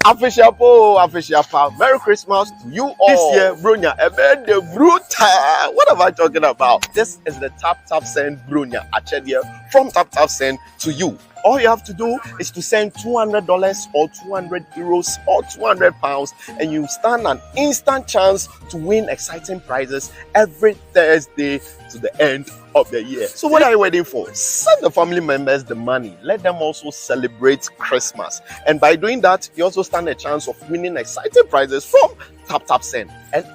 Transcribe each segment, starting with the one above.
Official pal. Merry Christmas to you all. This year, Brunya, the brutal. What am I talking about? This is the Tap Send Brunya Achedia from Tap Send to you. All you have to do is to send $200 or 200 euros or 200 pounds, and you stand an instant chance to win exciting prizes every Thursday to the end of the year. So what are you waiting for? Send the family members the money. Let them also celebrate Christmas. And by doing that, you also stand a chance of winning exciting prizes from Tap Send. And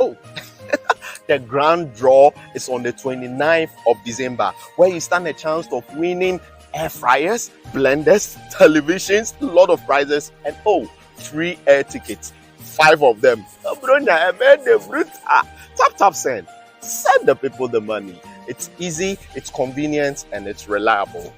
the grand draw is on the 29th of December, where you stand a chance of winning air fryers, blenders, televisions, a lot of prizes, and free air tickets, 5 of them. Tap Send. Send the people the money. It's easy, it's convenient, and it's reliable.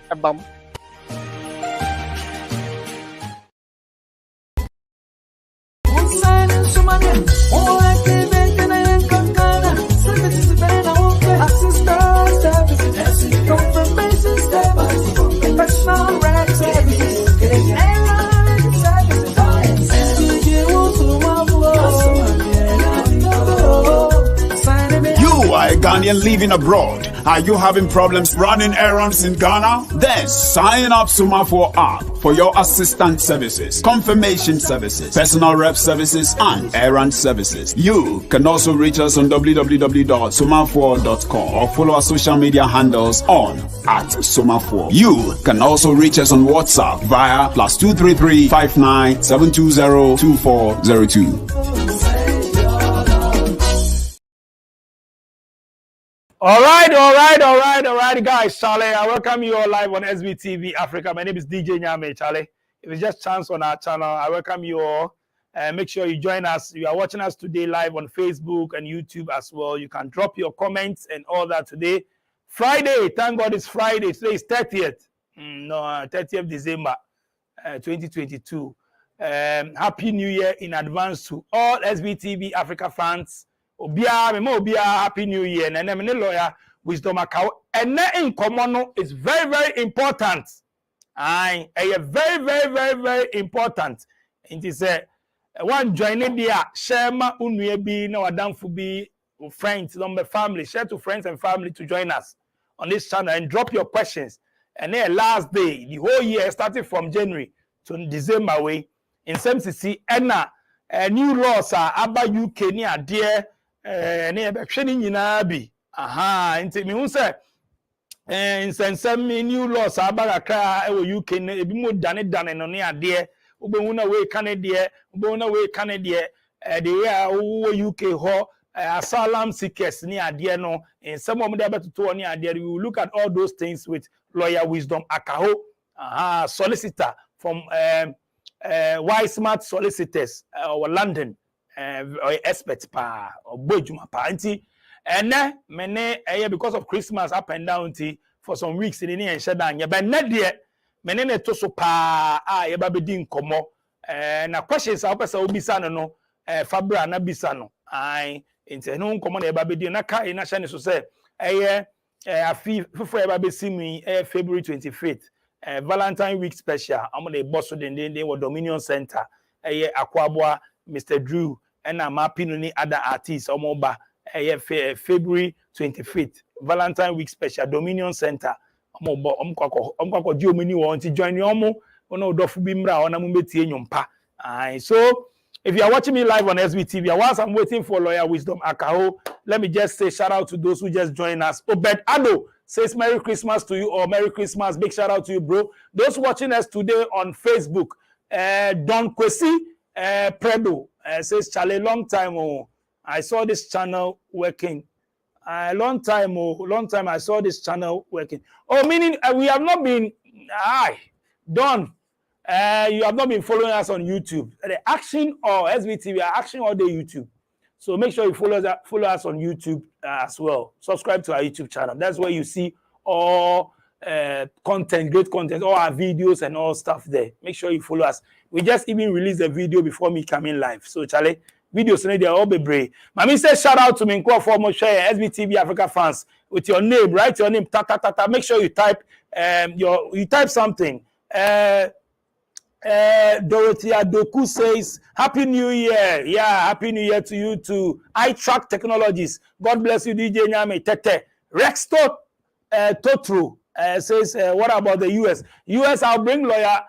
Ghanaian living abroad. Are you having problems running errands in Ghana? Then sign up Sumafo app for your assistant services, confirmation services, personal rep services, and errand services. You can also reach us on www.sumafo.com or follow our social media handles on @Sumafo. You can also reach us on WhatsApp via +233 59 720 2402. All right, guys. Charlie, I welcome you all live on SBTV Africa. My name is DJ Nyame, Charlie. If it's just chance on our channel, I welcome you all. Make sure you join us. You are watching us today live on Facebook and YouTube as well. You can drop your comments and all that today. Friday, thank God it's Friday. Today is 30th. 30th December 2022. Happy New Year in advance to all SBTV Africa fans. Happy New Year. And then lawyer Wisdom Akao. And in common is very, very important. Very, very important. It is one joining the Shema Unwebi, no Adam Fubi, friends, number family, share to friends and family to join us on this channel and drop your questions. And then last day, the whole year, starting from January to December way, in some city, new laws are about UK near dear. Inti mi unse nsensem new laws abara UK ebi mo dane no ne ade ubehuna we Canada ubehuna we Canada the UK ho asylum seekers ne ade no some of them to ne ade. We will look at all those things with lawyer Wisdom Akaho, solicitor from Wise Smart Solicitors or London. Experts or bojuma pa anti ene mene because of Christmas up and down for some weeks in the shedan ya ben na mene ne to so pa ya ba bedi nkomo na questions a opesa obisa no fabra na bisa no ai inte no nkomo na ya ba bedi na kai na hye so say afi fufo ya ba besimi February 25th Valentine week special am na boss den Dominion Center Akwabwa Mr. Drew and I'm happy to other artists omoba February 25th Valentine week special Dominion Center omoba omkwako di omini won ti join yomo ono odofu bi mra ona mu betie nyompa. So if you are watching me live on SBTV, whilst I'm waiting for lawyer Wisdom Akaho, let me just say shout out to those who just joined us. Obed Ado says Merry Christmas to you, or Merry Christmas, big shout out to you, bro. Those watching us today on Facebook, Don Kwesi Predo says Charlie, long time I saw this channel working. Long time I saw this channel working. Meaning we have not been Don. You have not been following us on YouTube. The Action or SBTV are Action all day YouTube. So make sure you follow us on YouTube as well. Subscribe to our YouTube channel. That's where you see all content, great content, all our videos and all stuff there. Make sure you follow us. We just even released a video before me coming live. So Charlie, videos they are all be brave. Mami says shout out to me for more share SBTV Africa fans with your name. Write your name. Make sure you type you type something. Dorothy Adoku says, Happy New Year. Yeah, Happy New Year to you too. iTrack Technologies. God bless you, DJ Nyame Tete. Rexto Totru says, what about the US? US, I'll bring lawyer.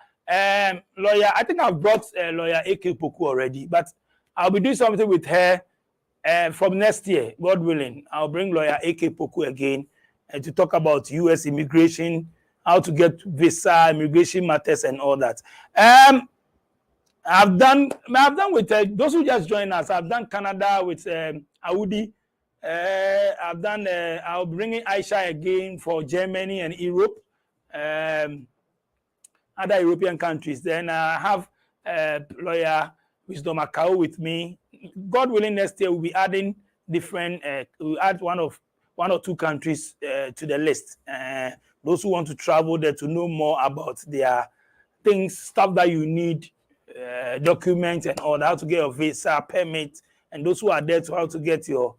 Lawyer, I think I've brought lawyer AK Poku already, but I'll be doing something with her from next year, God willing. I'll bring lawyer AK Poku again to talk about US immigration, how to get visa, immigration matters, and all that. I've done with those who just joined us. I've done Canada with Audi. I've done. I'll bring in Aisha again for Germany and Europe, other European countries. Then I have lawyer Wisdom Akao with me. God willing, next year we'll be adding different. We'll add one or two countries to the list. Those who want to travel there to know more about their things, stuff that you need, documents and all that, how to get your visa, permit, and those who are there to how to get your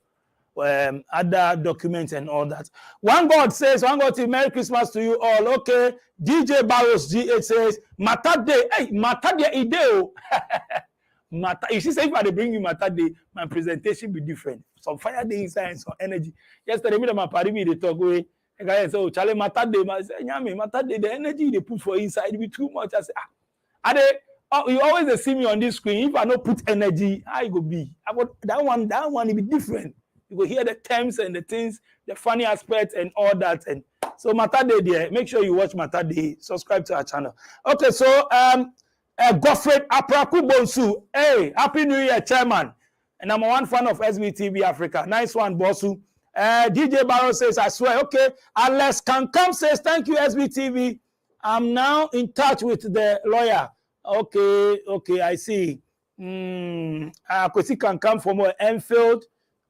other documents and all that. One God says, Merry Christmas to you all. Okay, DJ Barros GH says, Matade, hey, Matade ideo. Mata, you should say if I bring you Matade, my presentation be different. Some fire day inside and some energy. Yesterday, me and my party they talk away. The guy said, "Oh, Charlie, Matade, I say, Nyame, Matade, the energy they put for inside it be too much." I say, you always see me on this screen. If I don't put energy, how it go be? That one, it be different. You will hear the terms and the things, the funny aspects and all that. And so Matade there, make sure you watch Matade, subscribe to our channel. Okay, so Godfrey Apraku Bonsu, hey, Happy New Year, Chairman. And I'm one fan of SBTV Africa. Nice one, Bossu. DJ Barrow says, I swear, okay. Alex Kankam says, thank you, SBTV. I'm now in touch with the lawyer. Okay, I see. Kwesi Kankam from Enfield,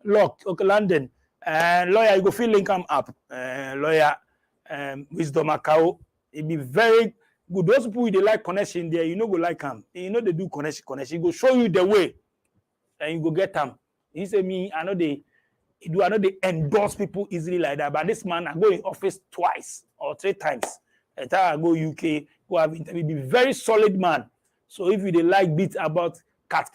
Lock, okay, London. Lawyer, you go feel link up. Lawyer, Wisdom Akao. It be very good. Those people they like connection there, you know go like them. You know they do connection. He go show you the way, and you go get them. He say me, I know they endorse people easily like that. But this man, I go in office twice or 3 times. At time I go UK, go have interview. Be very solid man. So if you they like beat about cat,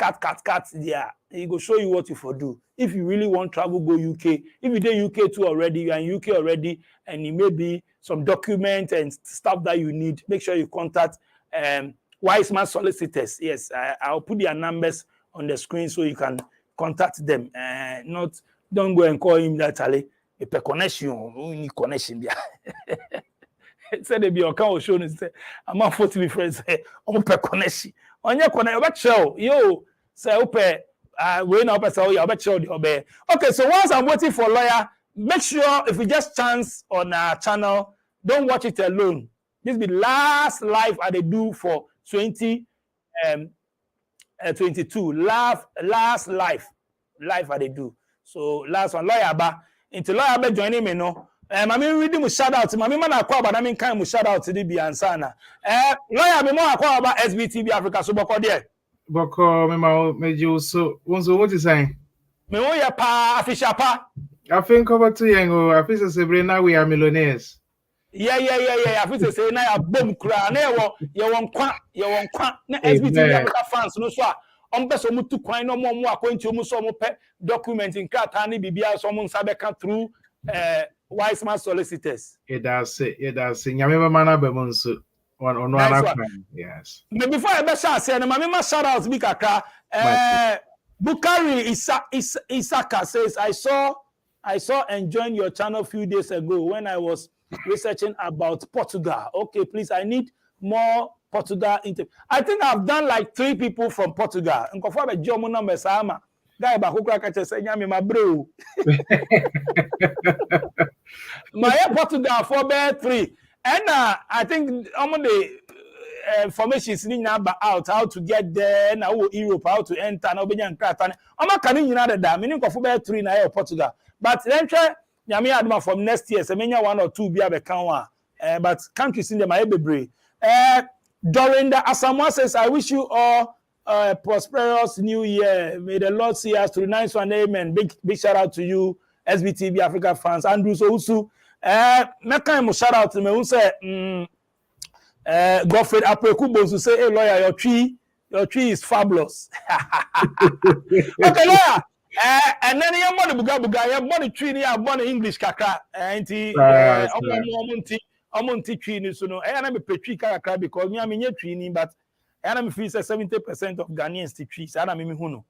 yeah, he go show you what you for do. If you really want travel, go UK. If you did UK too already, you are in UK already, and it may be some documents and stuff that you need. Make sure you contact Wise Man Solicitors. Yes, I'll put their numbers on the screen so you can contact them. Don't go and call him that Charlie. A connection, we need connection there. Said they be on account show and say, I'm on 40 friends. On per connection. On your connection, show yo say open. We now say oh yeah, show the obey. Okay, so once I'm waiting for lawyer, make sure if you just chance on our channel, don't watch it alone. This be last live I they do for 2022. Last live I they do. So last one lawyer ba into lawyer be joining me no. Mami reading mu shout out. Mami man akwa about I mean kind mu shout out to the ansana. Lawyer me mo akwa about SBTV Africa so boko there. Boko me ma meji so what is saying? Me wo ya pa official pa. I think over to yengo afisa sebre na we are millionaires. Yeah. Afisa say na ya bom kura na ye won kwa na SBTV Africa fans no so on be so mutu kwan no mo akwanti mu so mo pe document in krata ni bibia so mo nsa be ka through Wise Man Solicitors. It does. Nyame ma na be mo nso on yes. Before I be say na ma shout out bi kakra Bukari Isaka says I saw enjoying your channel a few days ago when I was researching about Portugal. Okay, please, I need more Portugal interview. I think I've done like 3 people from Portugal. Nkofo be jomo number sama. Guy ba kokra ka che say nyame ma bro. My Portugal for be 3. And I think the information is out how to get there now Europe how to enter now be nkrata. Oma kan nyina da me nkofo be 3 na Portugal. But then nyame adma from next year say menya 1 or 2 bi abekan wa. But countries in them are bebre. Dorinda Asamoah says, I wish you all a prosperous new year. May the Lord see us through. Nice one, amen. Big shout out to you, SBTV Africa fans. Andrew Sousu. Shout out to me who say, Godfrey Aprekubo to say, hey lawyer, your tree is fabulous. Okay, lawyer. And then you money buga, you money tree, you money English kakra, omonti tree ni so no. I na me petri kakra because me am tree ni, but I na me feel say 70% of Ghanaians ti trees. I na me hu no.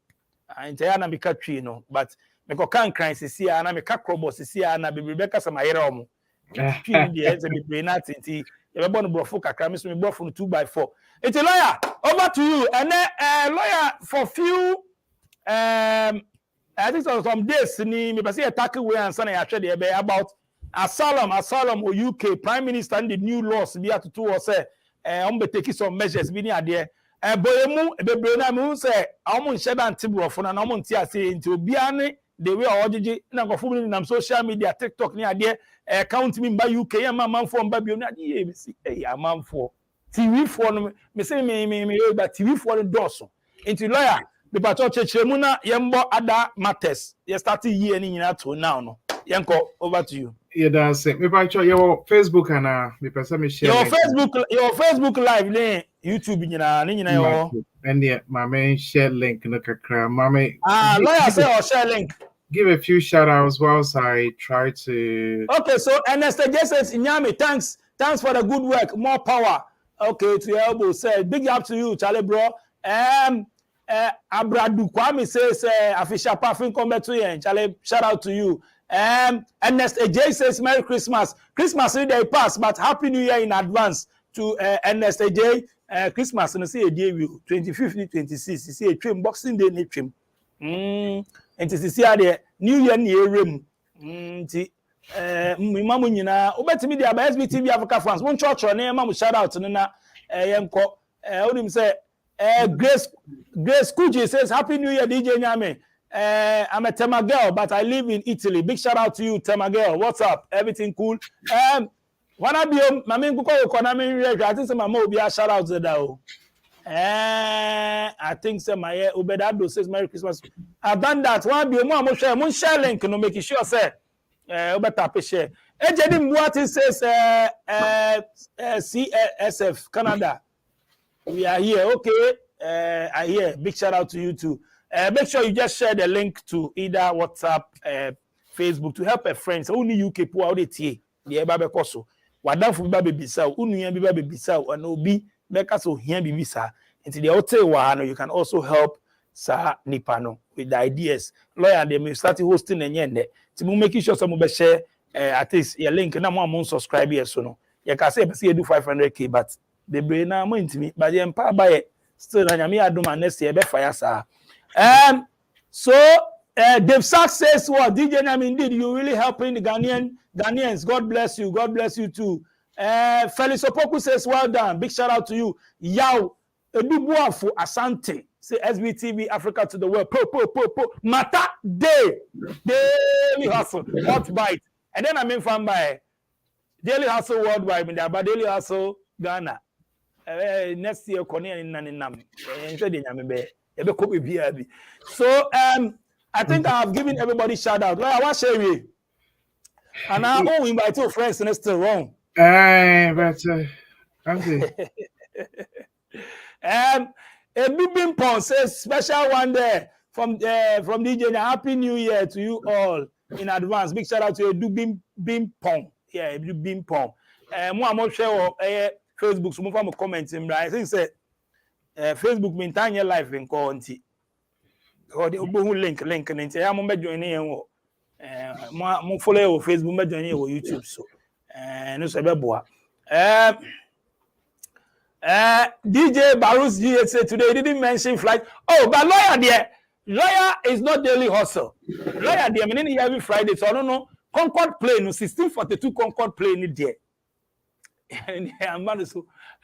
Nti I na me ka tree no, but me ko kan kran sisi a na me ka crobos sisi a na be beka sama yere omo. Tree ni dey be be na tinti. You be born brofo kakra me so me brofo 2x4. It's a lawyer. Over to you. And then lawyer for few I think some days me say attack way and son actually about asylum or UK Prime Minister and the new laws be at to say be taking some measures be near there. Boyemu be na me say am share dan tibrofo na am tia say nti obiane the way ojeje na go fo na social media TikTok near there account me by UK am manfo mba bi na dey be see amanfo TV for no me say me but TV for the doors into lawyer the pato chechemu na yembo other matters you start year ni nyina to now no yenko over to you. Yeah, that's it. Me pato your Facebook and me person me share your Facebook live ne YouTube nyina yo and yeah my main share link no kakra mama lawyer say or share link. Give a few shout outs whilst I try to. Okay, so Ernest says Inyami, thanks for the good work, more power. Okay, to your elbow, say big up to you, Charlie bro. Abradu Kwame says official parfum come back to you, Charlie. Shout out to you. Ernest AJ says Merry Christmas. Christmas is day pass, but Happy New Year in advance to Ernest AJ. Christmas and see a day 25th, 26th. You see a trim Boxing Day ni trim. And to see the New Year near rim. Mamu nyina obetimi dia ba SBTV Africa France mon church na mamu shout out na yenko onim say Grace Kuji says Happy New Year DJ Nyame. I'm a Tema girl but I live in Italy. Big shout out to you Tema girl. What's up? Everything cool? Wanna be mama nkuko economy I think say mama obi a shout out to that o. I think say my Obedado says Merry Christmas. I've done that. Wanna be mo share link no make sure say share. Ejedi Mbuati says CSF Canada. We are here. Okay. I hear. Big shout out to you too. Make sure you just share the link to either WhatsApp, Facebook to help a friend. So only UK po out the babe koso. Wadanfo bi babe bisa, unuya bi babe bisa, and obi beka so here bi bisa. Until the hotel wa you can also help sa nipano with the ideas. Lawyer they may start hosting and yende. To make sure some be share at least your link na mo subscribe here so no. You can say you do 500k but the brain na mo intimi but the empower by still na nyame adom next year be fire sa. So Dave Sachs says what DJ Nam indeed you really helping the Ghanaians. God bless you. God bless you too. Felix Opoku says well done. Big shout out to you. Yao Edubuafu Asante. Say SBTV Africa to the world. Po. Mata day. Daily hustle. Hot bite. And then I mean from by Daily Hustle worldwide. But Daily Hustle Ghana. Next year Konya in Naninam. So I think I have given everybody shout out. Well, I want to share you. And I won't invite your friends and it's still wrong. But a big pong says special one there from DJ. Happy New Year to you all in advance. Big shout out to you, Bim Pong. Yeah, Bim Pong. More share Facebook. So move comment him. I think say Facebook maintain your life in County. Or the link and say I'm join here. Mo follow Facebook, me join here YouTube. So no sebeboa. DJ Barus G said today he didn't mention flight. Oh, but lawyer there. Lawyer is not daily hustle. Lawyer there, meaning every Friday. So I don't know. Concord plane, 1642 Concord plane there. And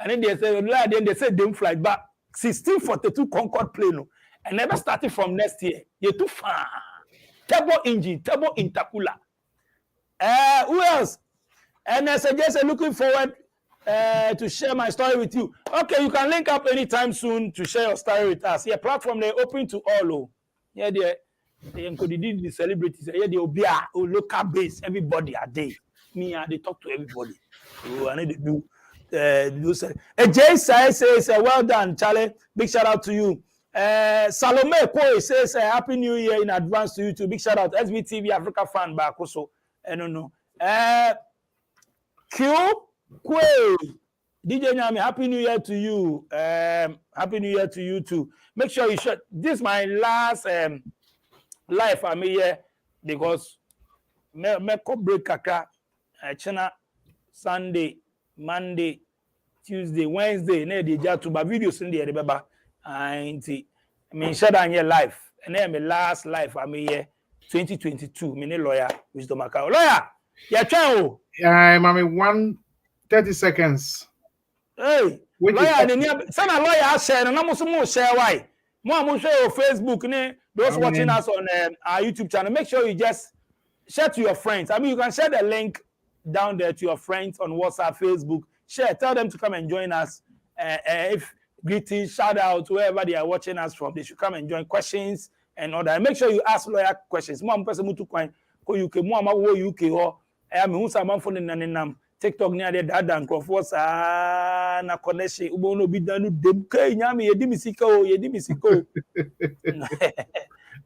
then they said, lawyer then they said don't fly back. 1642 Concord plane. And never started from next year. You're too far. Turbo engine, turbo intercooler. Who else? And I suggest looking forward to share my story with you. Okay, you can link up anytime soon to share your story with us. Yeah, platform they open to all. Oh, yeah, they did the celebrities. Yeah, they will be local base. Everybody are there. Me, they talk to everybody. So I need to do Jay says, well done, Charlie. Big shout out to you. Salome Koi says, Happy New Year in advance to you too. Big shout out. SBTV Africa fan back also. I don't know. Q Kwe. DJ Nyami, Happy New Year to you. Happy New Year to you too. Make sure you share. This is my last live I'm here because me break kaka. China Sunday, Monday, Tuesday, Wednesday, ne dey jatu ba videos in there beba. I mean share down here live. And then my last live I'm here 2022. Me lawyer Wisdom Account. Lawyer, yeah, ciao. Mommy, 30 seconds. Hey, Which lawyer, send a lawyer share, and I'm also share why. More share your Facebook, those watching us on our YouTube channel. Make sure you just share to your friends. I mean, you can share the link down there to your friends on WhatsApp, Facebook. Share, tell them to come and join us. If greetings, shout out, wherever they are watching us from, they should come and join questions and all that. Make sure you ask lawyer questions. More person to coin, UK, more UK or I mean, who's a man for the nanam. TikTok near the dad and Crawford na connection. Ubo no be done dem kay nyame yedi misiko.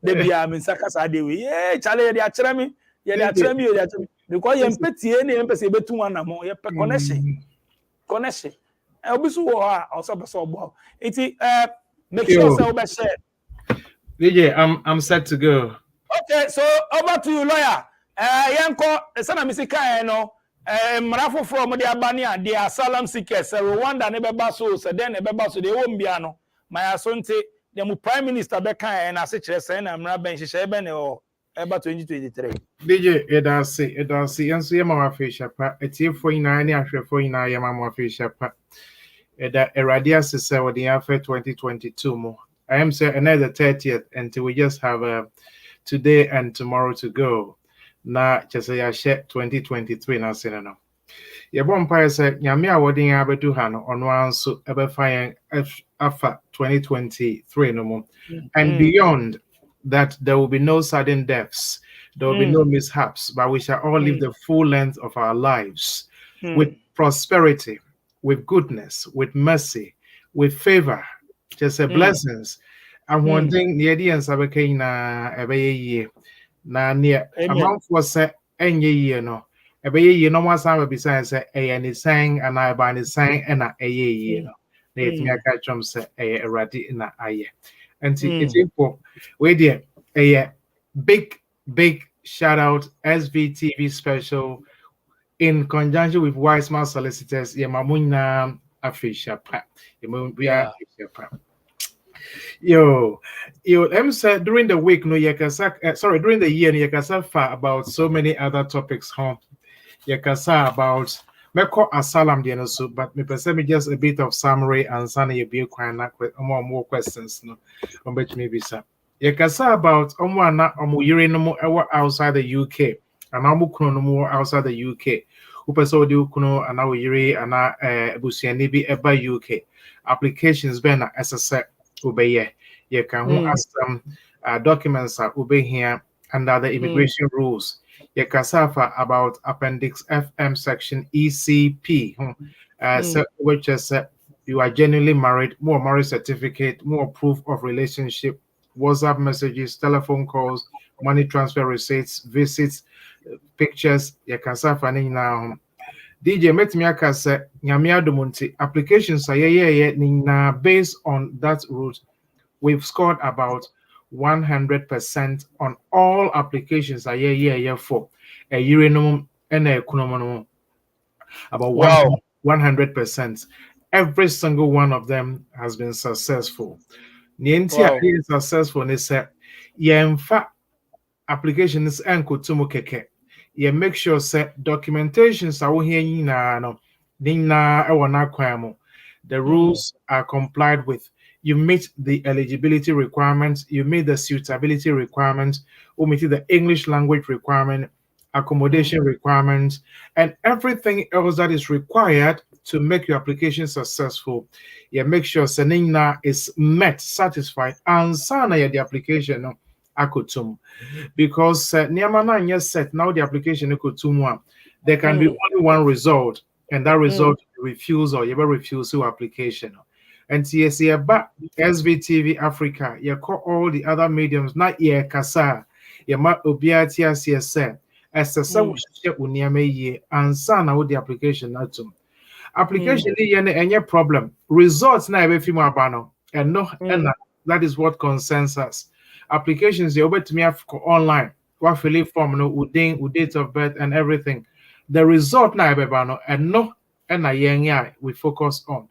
They be am sakasa de we. Yeah, chale yedi achira mi. Because you empty any empty betu one among your connection. Connection. Obisu wo ha also be so bo. Iti make sure say we share. DJ, I'm set to go. Okay, so over to you, lawyer. Yanko sana misika no. Marafo from the Albania, the Asylum seekers, Rwanda never so, then never so they won't be ano. My asonte, the Prime Minister Becca and I say, and I'm not bench Sheben or about 2023. DJ, it does see, and see my fish up. It's here 49, after 49, my fish up. That Eradia says, the after 2022 more. I am saying another 30th until we just have today and tomorrow to go. Na chese ya share 2023 na sene no ye bon pa se nyame a wodin abedu ha no ono anso ebe fa afa 2023 no mo and beyond that there will be no sudden deaths, there will be no mishaps, but we shall all live the full length of our lives with prosperity, with goodness, with mercy, with favor, just blessings. And one thing the idea and sabeke na ebe ye na near amount was enye ye no ebe ye no one sam be say any sang and I by the sang and a ye no na it me aka chom say erade na aye anti it's for we there big shout out SVTV special in conjunction with Wise Man Solicitors ye mamunya official pa we are Yo, let me say during the week, no, during the year, you far about so many other topics, huh? You about Meko Asylum, but me just a bit of summary and Sunny you be quite more questions, no, on which maybe sir. You about no outside the UK, and no more outside the UK. Upeso di ukuno and now yiri and busianibi eba UK applications been SSS. You can ask some documents obey here under the immigration rules. You can suffer about Appendix FM section ECP, which is you are genuinely married, more marriage certificate, more proof of relationship, WhatsApp messages, telephone calls, money transfer receipts, visits, pictures. You can suffer now. DJ Metmiaka said, Nyamia Dumunti applications are based on that route. We've scored about 100% on all applications for a urinum and a economy. About 100%. Every single one of them has been successful. Nientia is successful. They said, in fact, applications and kutumu keke. You make sure set documentations are here the rules are complied with. You meet the eligibility requirements, you meet the suitability requirements, you meet the English language requirement, accommodation requirements, and everything else that is required to make your application successful. You make sure Senina is met, satisfied, and sana the application. Akutum, because Niamana yes set now the application Akutum there can be only one result, and that result refuse or you ever refuse your application. And yes, yeah, but SVTV Africa, you call all the other mediums, not yeah, Kasa, you might obiati as you said, as a so uniame ye, and son with the application. Application any problem. Results na ebe fi mu abano. And no, and that is what concerns us. Applications you over to me online. What fill form no with date of birth and everything. The result na ebe bano and no and na we focus on.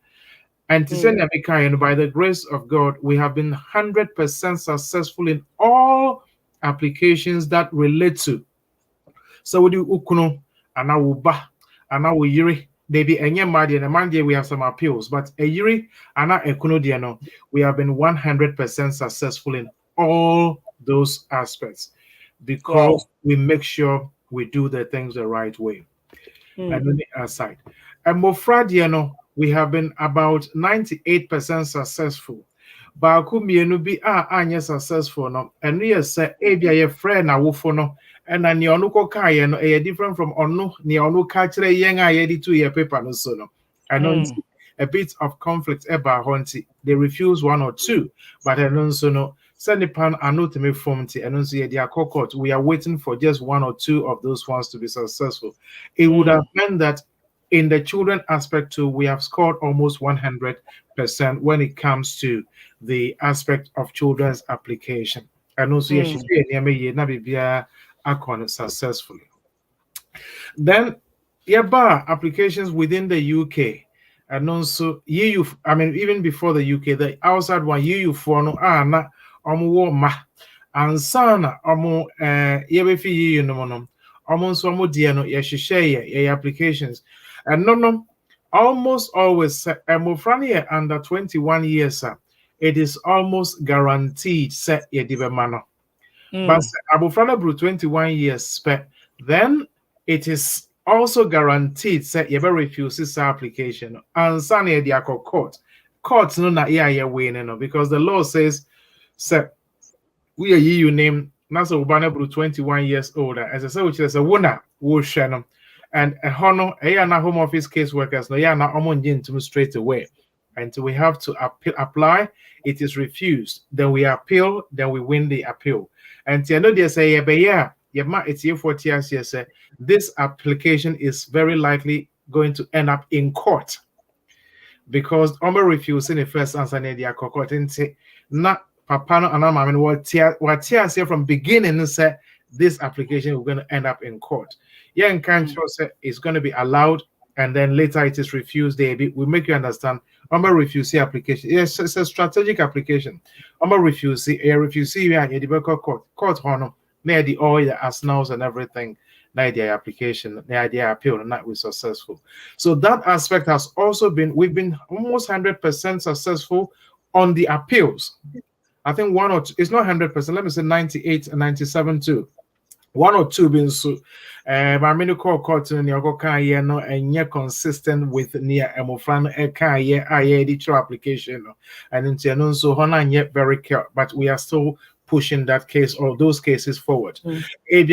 And to say by the grace of God, we have been 100% successful in all applications that relate to. So we do ukuno, and now ba, and now we yiri. They be enye madi and Monday we have some appeals, but a yiri and now ukuno diano, we have been 100% successful in all those aspects because we make sure we do the things the right way. And on the other side, and Mofra diano. We have been about 98% successful. But mienu bi anye successful no. And we say ebia ye friend na wofo no. And na ni onu ko ka ye no different from onu ni onu ka kire yen a ye di 2 year paper no so no. And a bit of conflict eba honti. They refuse 1 or 2, but and so no. Send the pan anotome formty and so ye court. We are waiting for just 1 or 2 of those ones to be successful. It would have meant that in the children aspect too, we have scored almost 100% when it comes to the aspect of children's application. And also, yes, successfully. Then, applications within the UK. And also, EU, I mean, even before the UK, the outside one, EU for no, na, ma, and sana, yebefi EU no, almost applications. And no, almost always, Mofrani under 21 years, it is almost guaranteed set a divemano. But Abufrana Bru 21 years, then it is also guaranteed set you ever refuses application. And Sunny Diako courts no na yeah winning because the law says, set we are you name Nasa Ubana Bru 21 years older as I say, which is a winner, will share. And a honor, na home office case workers, no, na omon to straight away. And so we have to apply, it is refused. Then we appeal, then we win the appeal. And you know, they say, it's year 40 years, yes, this application is very likely going to end up in court because Omer refusing the first answer near the court and say, not Papa, and I mean, what here from beginning and say, this application is going to end up in court. Yeah, and country is going to be allowed, and then later it is refused. We make you understand. I'm a refugee application. Yes, it's a strategic application. I'm a refugee. Yeah, the court honor near the all the arsenals and everything. Now the application, the idea appeal, and that was successful. So that aspect has also been. We've been almost 100% successful on the appeals. I think 1 or 2. It's not 100%. Let me say 98 and 97 too. 1 or 2 being so my many court in your no and yet consistent with near emofran the application and in so honor yet very care, but we are still pushing that case or those cases forward. If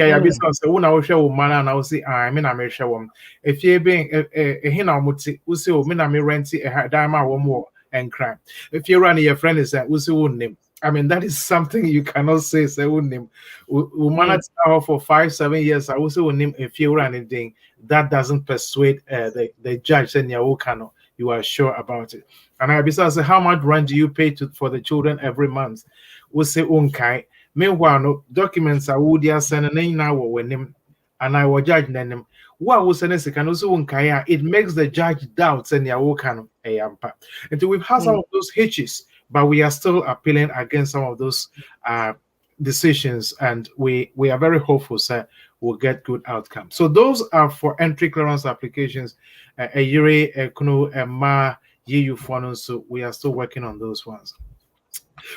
you're being a hina muti, usi minami renti a dama one more and crime. If you're running your friend is that usi name. I mean, that is something you cannot say. Say, we managed for 5-7 years. I also name a few anything that doesn't persuade the judge. And you are sure about it. And I besides, how much rent do you pay for the children every month? We say, unkai. Meanwhile, no documents are would ya sending now when him and I will judge them. What was an can also unkai? It makes the judge doubts and ya can a yampa. Until we've had some of those hitches. But we are still appealing against some of those decisions, and we are very hopeful, sir, we'll get good outcomes. So those are for entry clearance applications. A Yuri, a Kunu, a Ma, Yiyu, so we are still working on those ones.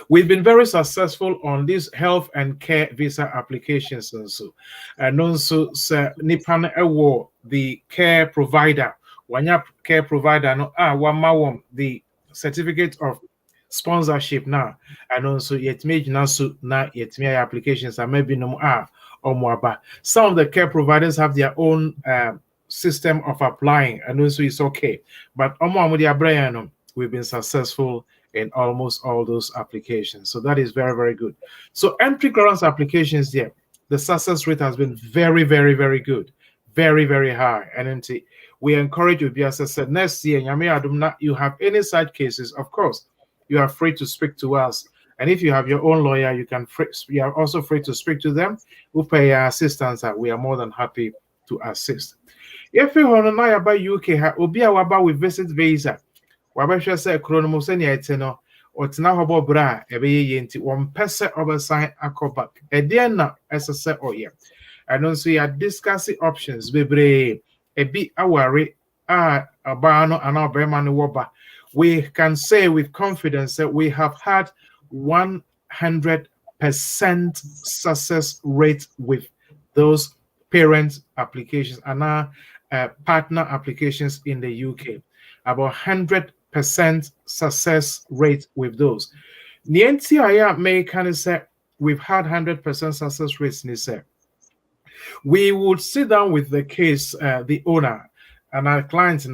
We've been very successful on these health and care visa applications, and also, sir, Nipan Ewo, the care provider, Wanya care provider, no, the certificate of sponsorship now, and also yet made nasu na yet me applications are maybe no or more. Some of the care providers have their own system of applying, and also it's okay. But we've been successful in almost all those applications. So that is very, very good. So entry clearance applications there, the success rate has been very, very, very good. Very, very high. And we encourage you, as I said, next year, you have any side cases, of course, you are free to speak to us. And if you have your own lawyer, you are also free to speak to them. We'll pay assistance. We are more than happy to assist. If you want to know about UK, we visit visa. Wabɛhwɛ sɛ kuro no mu sɛnea ɛte no ɔtena hɔ bɔ bra a ɛbɛyɛ yie nti wɔmpɛ sɛ ɔbɛsan akɔ back ɛdeɛn na ɛsɛ sɛ ɔyɛ ɛno nso yɛ discuss options bebree ɛbi aware a ɔbaa no anaa ɔbɛrima no wɔ ba. We can say with confidence that we have had 100% success rate with those parent applications and partner applications in the UK. About 100% success rate with those. Nienti may kind of say we've had 100% success rates. We would sit down with the case, the owner and our clients.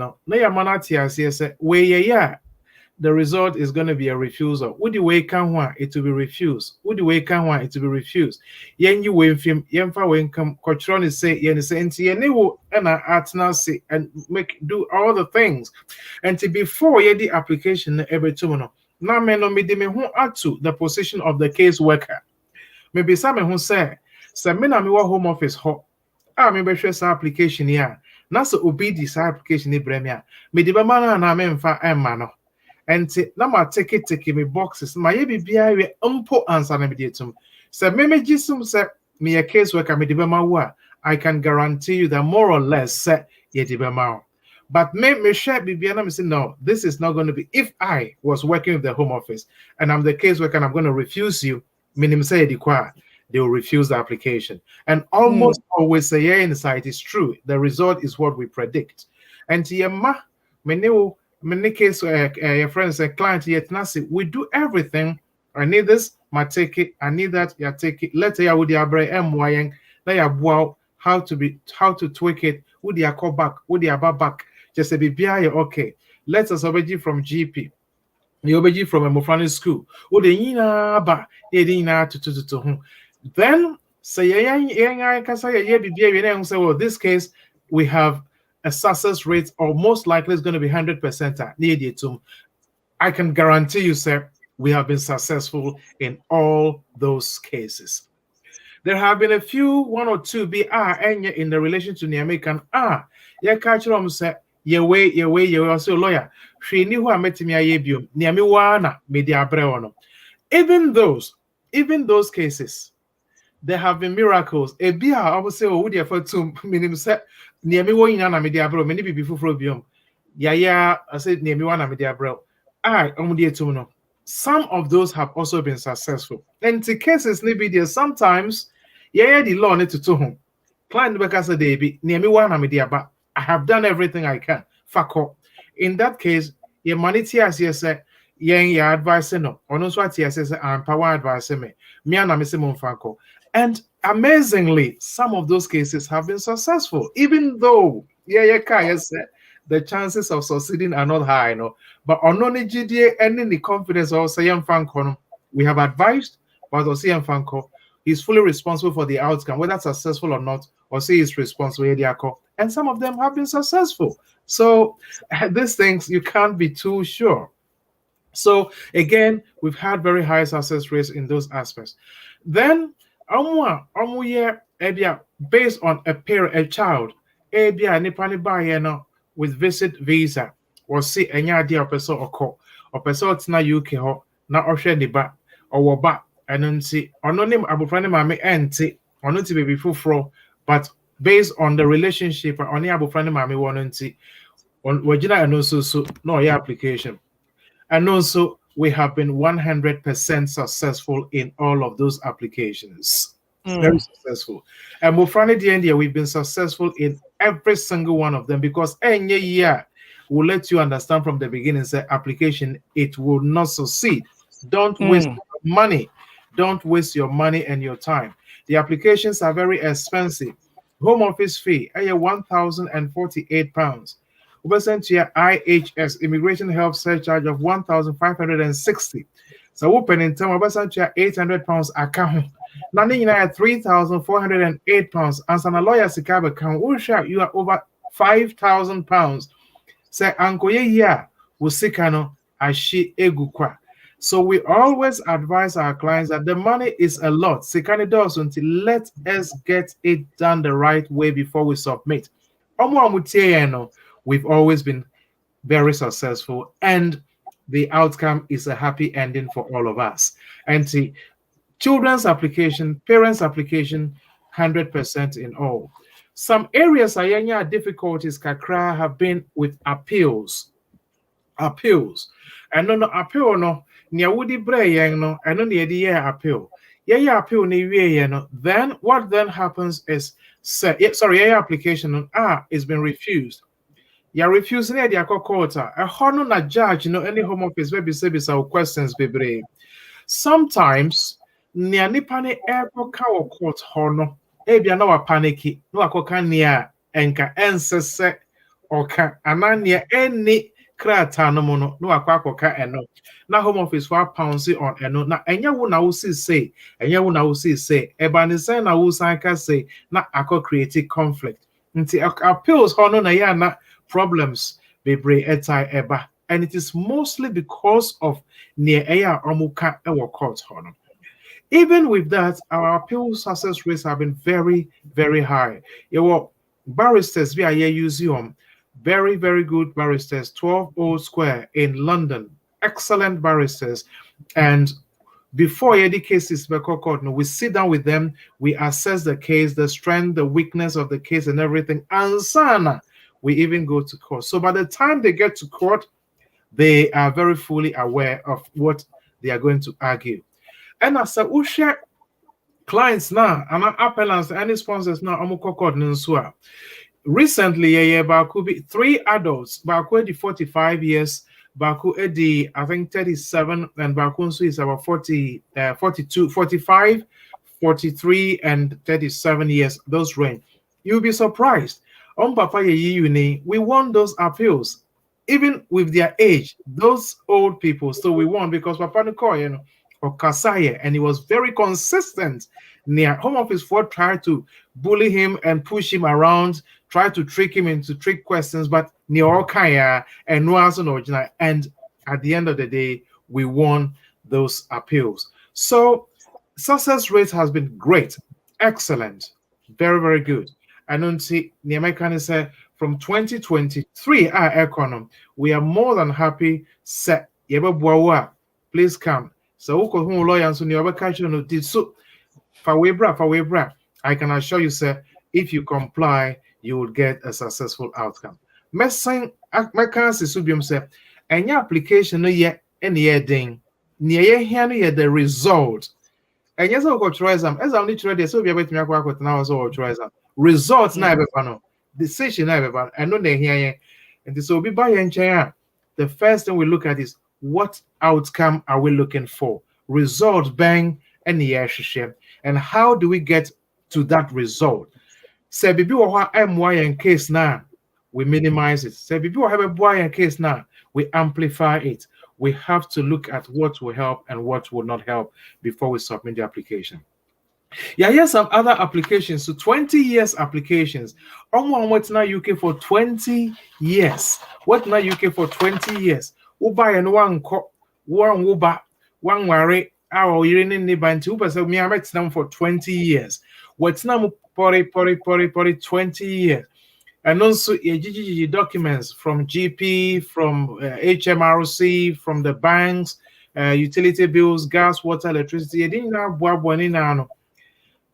The result is going to be a refusal. Would you wake on it to be refused? Would you wake on it to be refused? Yen you win film, yen fa when come coachron say yen say and and do all the things. And to before ye the application every tomorrow. Now me no me who add to the position of the case worker. Maybe some who say me na me wa home office ho. Me be share application here. Na so obi this application ni bremia. Me di be man na me mfa emma no. And now I take me boxes. My ABBI umpo answer na mediatum. So me jisum say me a case worker me dibema I can guarantee you that more or less say ye dibema. But me share BBI me say no, this is not going to be. If I was working with the Home Office and I'm the case worker and I'm going to refuse you, minim say they will refuse the application. And almost always say yeah inside is true. The result is what we predict. And yema me new many case your friends and clients yet nasi we do everything. I need this, my take it, I need that, you take it. Let's say I would MYN, how to tweak it, would you call back, would you back, just a BBI okay. Let us obey from GP. You obey from a Mofrani school. Would ba to then say I can say yeah BBI say well this case we have a success rate or most likely is going to be 100%. I can guarantee you, sir, we have been successful in all those cases. There have been a few, one or two in the relation to the American catch say you also lawyer. She knew who I met me even those cases. There have been miracles. I would say, would you for two minutes? Near me, one na media bro, many people from Bium. Yeah, I said near me one media bro. Some of those have also been successful. And the cases maybe there sometimes, the law need to home. Client because they be near me one media, but I have done everything I can. Fuck up. In that case, your money tears say, yeah, advice no. Or no swat says I'm power advice me. Me and Amisimum Fanko. And amazingly, some of those cases have been successful, even though the chances of succeeding are not high, But on GDA and the confidence of Sayam Fanko, we have advised, but Sayam Fanko is fully responsible for the outcome, whether successful or not, or say is responsible. And some of them have been successful. So these things you can't be too sure. So again, we've had very high success rates in those aspects. Then based on a child, with visit visa, or see any idea of person or person na UK ho na ohwe ba or ba and then see or no name abufrani mame enti or not to be fufro, but based on the relationship on the abufrani mame won't on wajina and also so no application. And also, we have been 100% successful in all of those applications. Very successful. And Mufrani DND, we've been successful in every single one of them because any year will let you understand from the beginning, say application, it will not succeed. Don't waste money. Don't waste your money and your time. The applications are very expensive. Home office fee, £1,048. Send to your IHS, Immigration Health Surcharge of 1,560. So open in time, send to your £800 account. Now, you have £3,408. And a lawyer secab account, you are over £5,000. Say, Uncle, yeah, Usikano, Ashi Egukwa. So we always advise our clients that the money is a lot. Sikani does until let us get it done the right way before we submit. We've always been very successful, and the outcome is a happy ending for all of us. And see, children's application, parents' application, 100% in all. Some areas ayanya difficulties kakra have been with appeals. And no appeal no near woody bray no and no near the year appeal. Yeah, appeal ni no. Then what then happens is application is been refused. You're refusing the court. A honor na judge no any home office maybe say questions be. Sometimes near nipane airport court honor ebia na wa panicky no akoka near enka ensese oka anania any krata no mono no akwakoka eno na home office for pounds on eno na enya wo na wo say eba ne say na wo san ka say na akọ create conflict nti appeals hono na ya na problems bebre etai eba, and it is mostly because of near air omuka ewo court hono. Even with that, our appeal success rates have been very, very high. Your barristers we are here using very, very good barristers, 12 Old Square in London, excellent barristers. And before any cases court, we sit down with them, we assess the case, the strength, the weakness of the case, and everything. And sana, we even go to court. So by the time they get to court, they are very fully aware of what they are going to argue. And as a share clients now, and appellants, any sponsors now, recently, Baku be 3 adults, Baku the 45 years, Baku the I think 37, and Baku is about 42, 45, 43, and 37 years, those range. You'll be surprised. We won those appeals, even with their age, those old people. So we won because Papa Niko, or Kasaya, and he was very consistent. Near home office for tried to bully him and push him around, try to trick him into trick questions, but near Kaya and no, and at the end of the day, we won those appeals. So success rate has been great, excellent, very, very good. I don't see Niamekani say from 2023 our economy, we are more than happy. Set please come. So lawyer so did so for I can assure you, sir, if you comply, you will get a successful outcome. Messing my cancer subium say any application no yet any thing near here the result. And yes, I'll try some as I'm literally so be able to make work now so try some results na no decision na and no they here and so be by and the first thing we look at is what outcome are we looking for? Result bang and the and how do we get to that result? Say before MY and case now, we minimize it. Say before have a boy and case now, we amplify it. We have to look at what will help and what will not help before we submit the application. Yeah, here's some other applications. So 20 years applications. What's now UK for 20 years? What now UK for 20 years? Uba and one uba, one worry, our urine neighbor and 2% me I now for 20 years. What's now 20 years? And also GGG documents from GP, from HMRC, from the banks, utility bills, gas, water, electricity.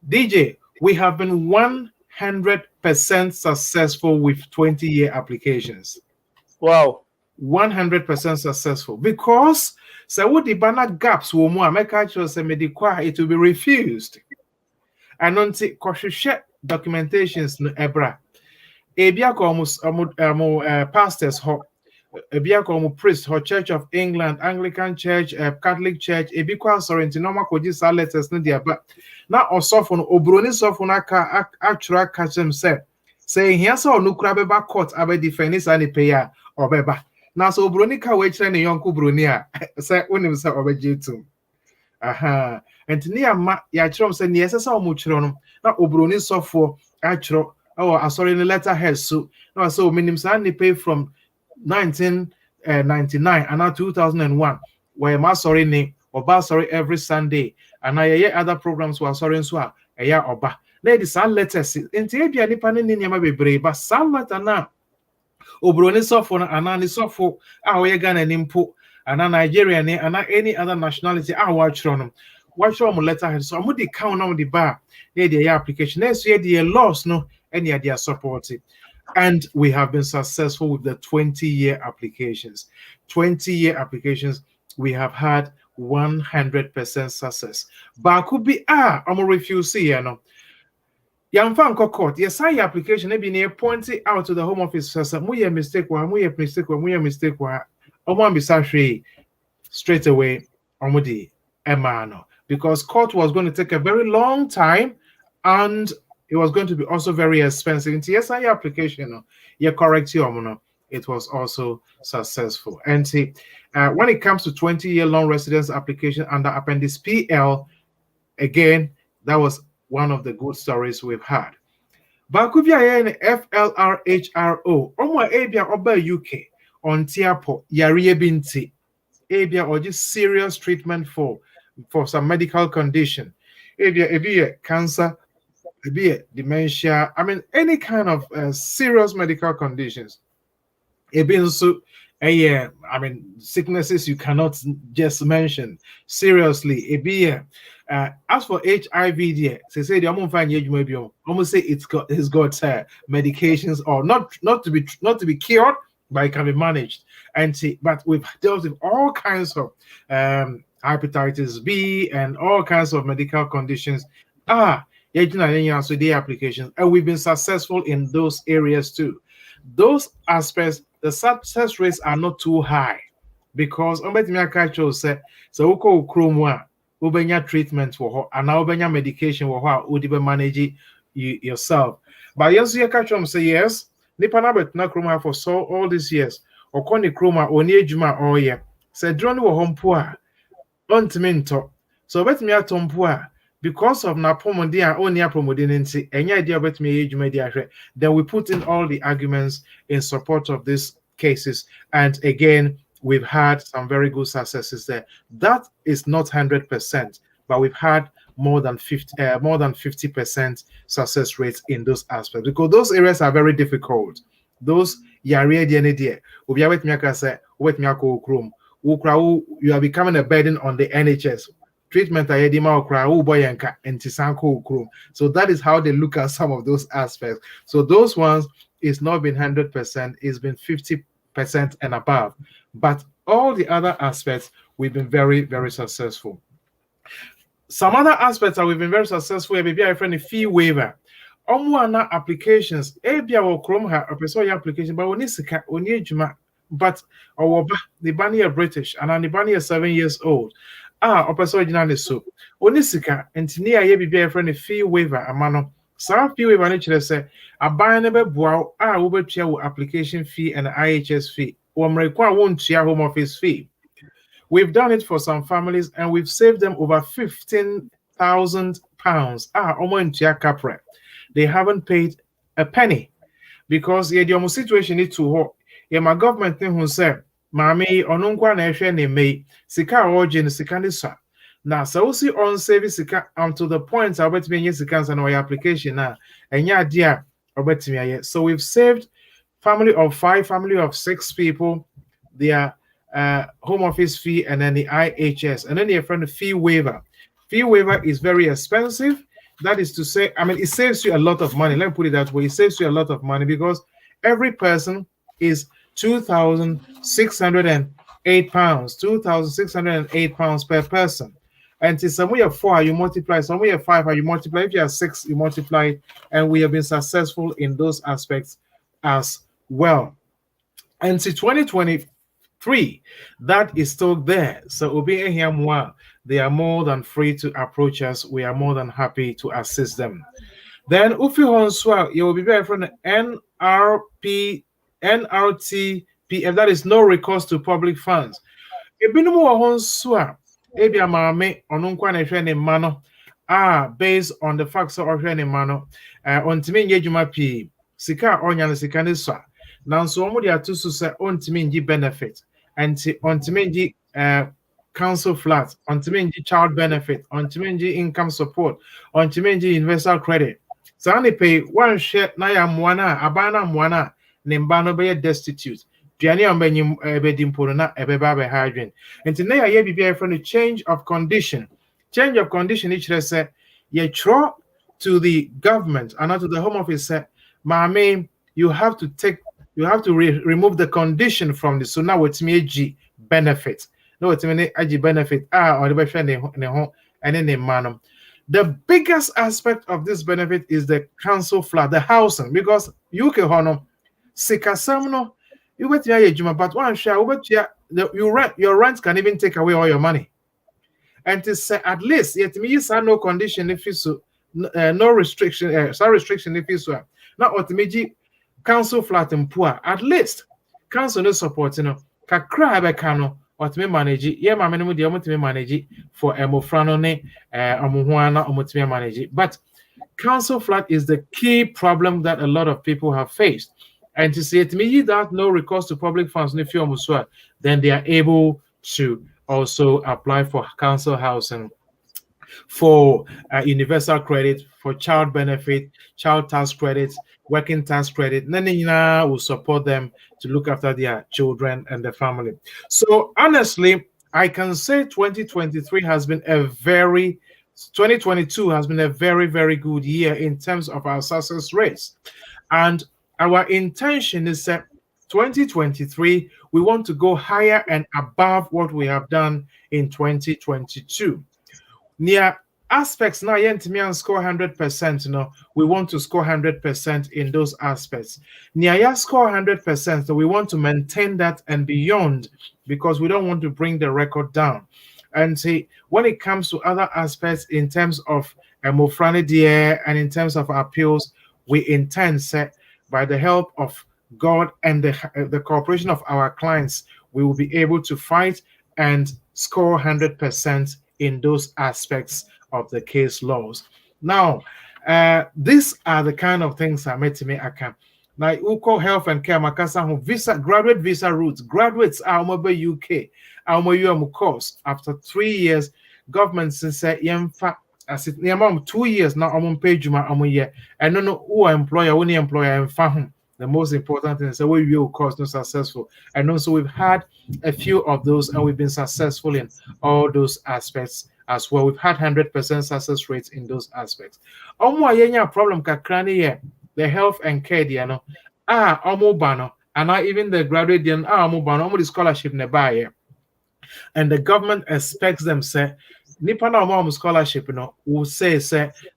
DJ, we have been 100% successful with 20-year applications. Wow. 100% successful because so what the banner gaps will more make actual it will be refused. And until share documentations no ebra. Ebia almost pastors ebia ko priest or Church of England, Anglican Church, Catholic Church, ebi kwa sorry nti normal ko ji letters no dia ba na osofo no obroni sofo na aka atwura ka chem say here so no kura beba court abe defend is ani pay a obeba na so obroni ka we kire ne yonko broni a say onim say obeje tum aha enti ne ama ya kire say ne yesesa omo kire no na obroni sofo atwuro sorry the letterhead so no so minim say ani pay from 1999 and now 2001 where my sorry name oba sorry every Sunday and I other programs were sorry so eya oba lady san letters enti ebia nipa ne nyama bebre ba san letter na obroni sofo na anani sofo a we Ghana nimpo ana Nigeria ne ana any other nationality a wa chro no wa chro mo letterhead so mo di count na mo di ba lady application na so the laws no any idea support it. And we have been successful with the 20-year applications. 20-year applications, we have had 100% success. But could be I'm a refugee, you know. Yamfan court, yes, I application maybe near pointing out to the Home Office. We mistake mistake. I want to be straight away. Because court was going to take a very long time and it was going to be also very expensive. In TSI application, correct it was also successful. And see, when it comes to 20-year long residence application under Appendix PL, again, that was one of the good stories we've had. Bakuvia in FLRHRO, Omo Abia Oba UK, on Tiapo, Yarie Binti, Abia or just serious treatment for some medical condition. Abia cancer, be dementia, I mean, any kind of serious medical conditions. I mean, sicknesses you cannot just mention. Seriously, as for HIV, they say they almost say it's got medications or not to be cured, but it can be managed. And see, but we've dealt with all kinds of hepatitis B and all kinds of medical conditions. The applications, and we've been successful in those areas too. Those aspects, the success rates are not too high because so ubenya treatment for and now ubenya medication for manage yourself. But yes, you catch them say yes, Nipana betna kroma for so all these years. Or koni kroma oni ejuma or ye. Say drone wo hompoa. Ontminto. So bet me atompoa. Because of Napomondia only promodinency, any idea about me, then we put in all the arguments in support of these cases. And again, we've had some very good successes there. That is not 100%, but we've had more than 50% success rates in those aspects because those areas are very difficult. Those you are becoming a burden on the NHS. Treatment so that is how they look at some of those aspects. So those ones is not been 100%, it's been 50% and above. But all the other aspects we've been very, very successful. Some other aspects that we've been very successful, maybe I friend a fee waiver. Omwana applications, application, but but the bunny are British and the bunny are 7 years old. So onisika ntini aye bibia friend a fee waiver amano sa fee waiver na kire say aban na beboa wo betua wo application fee and IHS fee wo mrekwa won tua home office fee. We've done it for some families and we've saved them over £15,000. They haven't paid a penny because the situation is too hot. My government thing who said Mami onunkwa na ehwe ne mei sika oje ne sika ne sa na so si on save sika to the point obetimi enye sika nsa na application na enya ade a obetimi aye. So we've saved family of 5, family of 6 people their home office fee and then the IHS and then your friend fee waiver. Fee waiver is very expensive. That is to say, I mean, it saves you a lot of money. Let me put it that way. It saves you a lot of money because every person is £2,608, £2,608 per person. And some we have 4, you multiply, some we have 5, you multiply. If you have 6, you multiply. And we have been successful in those aspects as well. And to 2023, that is still there. So Obi Ehiamwa, they are more than free to approach us. We are more than happy to assist them. Then Ufi Honswa, you will be very from NRTPF, that is no recourse to public funds. Ebinom wɔ hɔ nso a ebi amaame ɔno nkwa na ehwɛ ne mma no based on the fact sɛ ɔhwɛ ne mma no ɔntumi nyɛ adwuma pii sika a ɔnya no sika ne so a nanso wɔn de ato so sɛ ɔntumi ngye benefit nti ɔntumi ngye council flat ɔntumi ngye child benefit ɔntumi ngye income support ɔntumi ngye universal credit saa nipa yi wɔnhwɛ na yɛ amoa no a aban no amoa no a ne mba no bɛyɛ destitute Diani ambanyim ebedimpono na ebeba be hadwen. Nti na ye bibia for the change of condition. Change of condition each say ye throw to the government and not to the home office say, "Mama, you have to remove the condition from this. So now what's me ag benefit. No what's me ag benefit or the best ne ho and then manum. The biggest aspect of this benefit is the council flat, the housing, because UK hono sikasamno you bet you but one share your rent can even take away all your money. And to say at least yet me is no condition if you so no restriction some restriction if you so not ultimately council flat and poor at least council no support kakra be kano ultimately manage ye ma menu de ultimately manage for emofrano ne omuhuana ultimately manage but council flat is the key problem that a lot of people have faced. And to say to me that no recourse to public funds, then they are able to also apply for council housing, for universal credit, for child benefit, child tax credits, working tax credit. Nanina will support them to look after their children and their family. So honestly, I can say 2022 has been a very very good year in terms of our success rates. And our intention is that 2023, we want to go higher and above what we have done in 2022. Near aspects now, and score 100%. We want to score 100% in those aspects. Near score 100%, so we want to maintain that and beyond because we don't want to bring the record down. And see, when it comes to other aspects in terms of Mofrane and in terms of appeals, we intend set by the help of God and the cooperation of our clients, we will be able to fight and score 100% in those aspects of the case laws. Now, these are the kind of things I made to me. I can. Now, Uko Health and Care Makasa visa graduate visa routes. Graduates are UK. Our course after 3 years. Government say yemfa as it near 2 years now. I'm on page year. I don't know who employer, only employer and farm. The most important thing is that we will course not successful. And also we've had a few of those and we've been successful in all those aspects as well. We've had 100% success rates in those aspects. Problem kakrani the health and care bano and even the graduate bano the scholarship nearby. And the government expects them say nipa na scholarship will say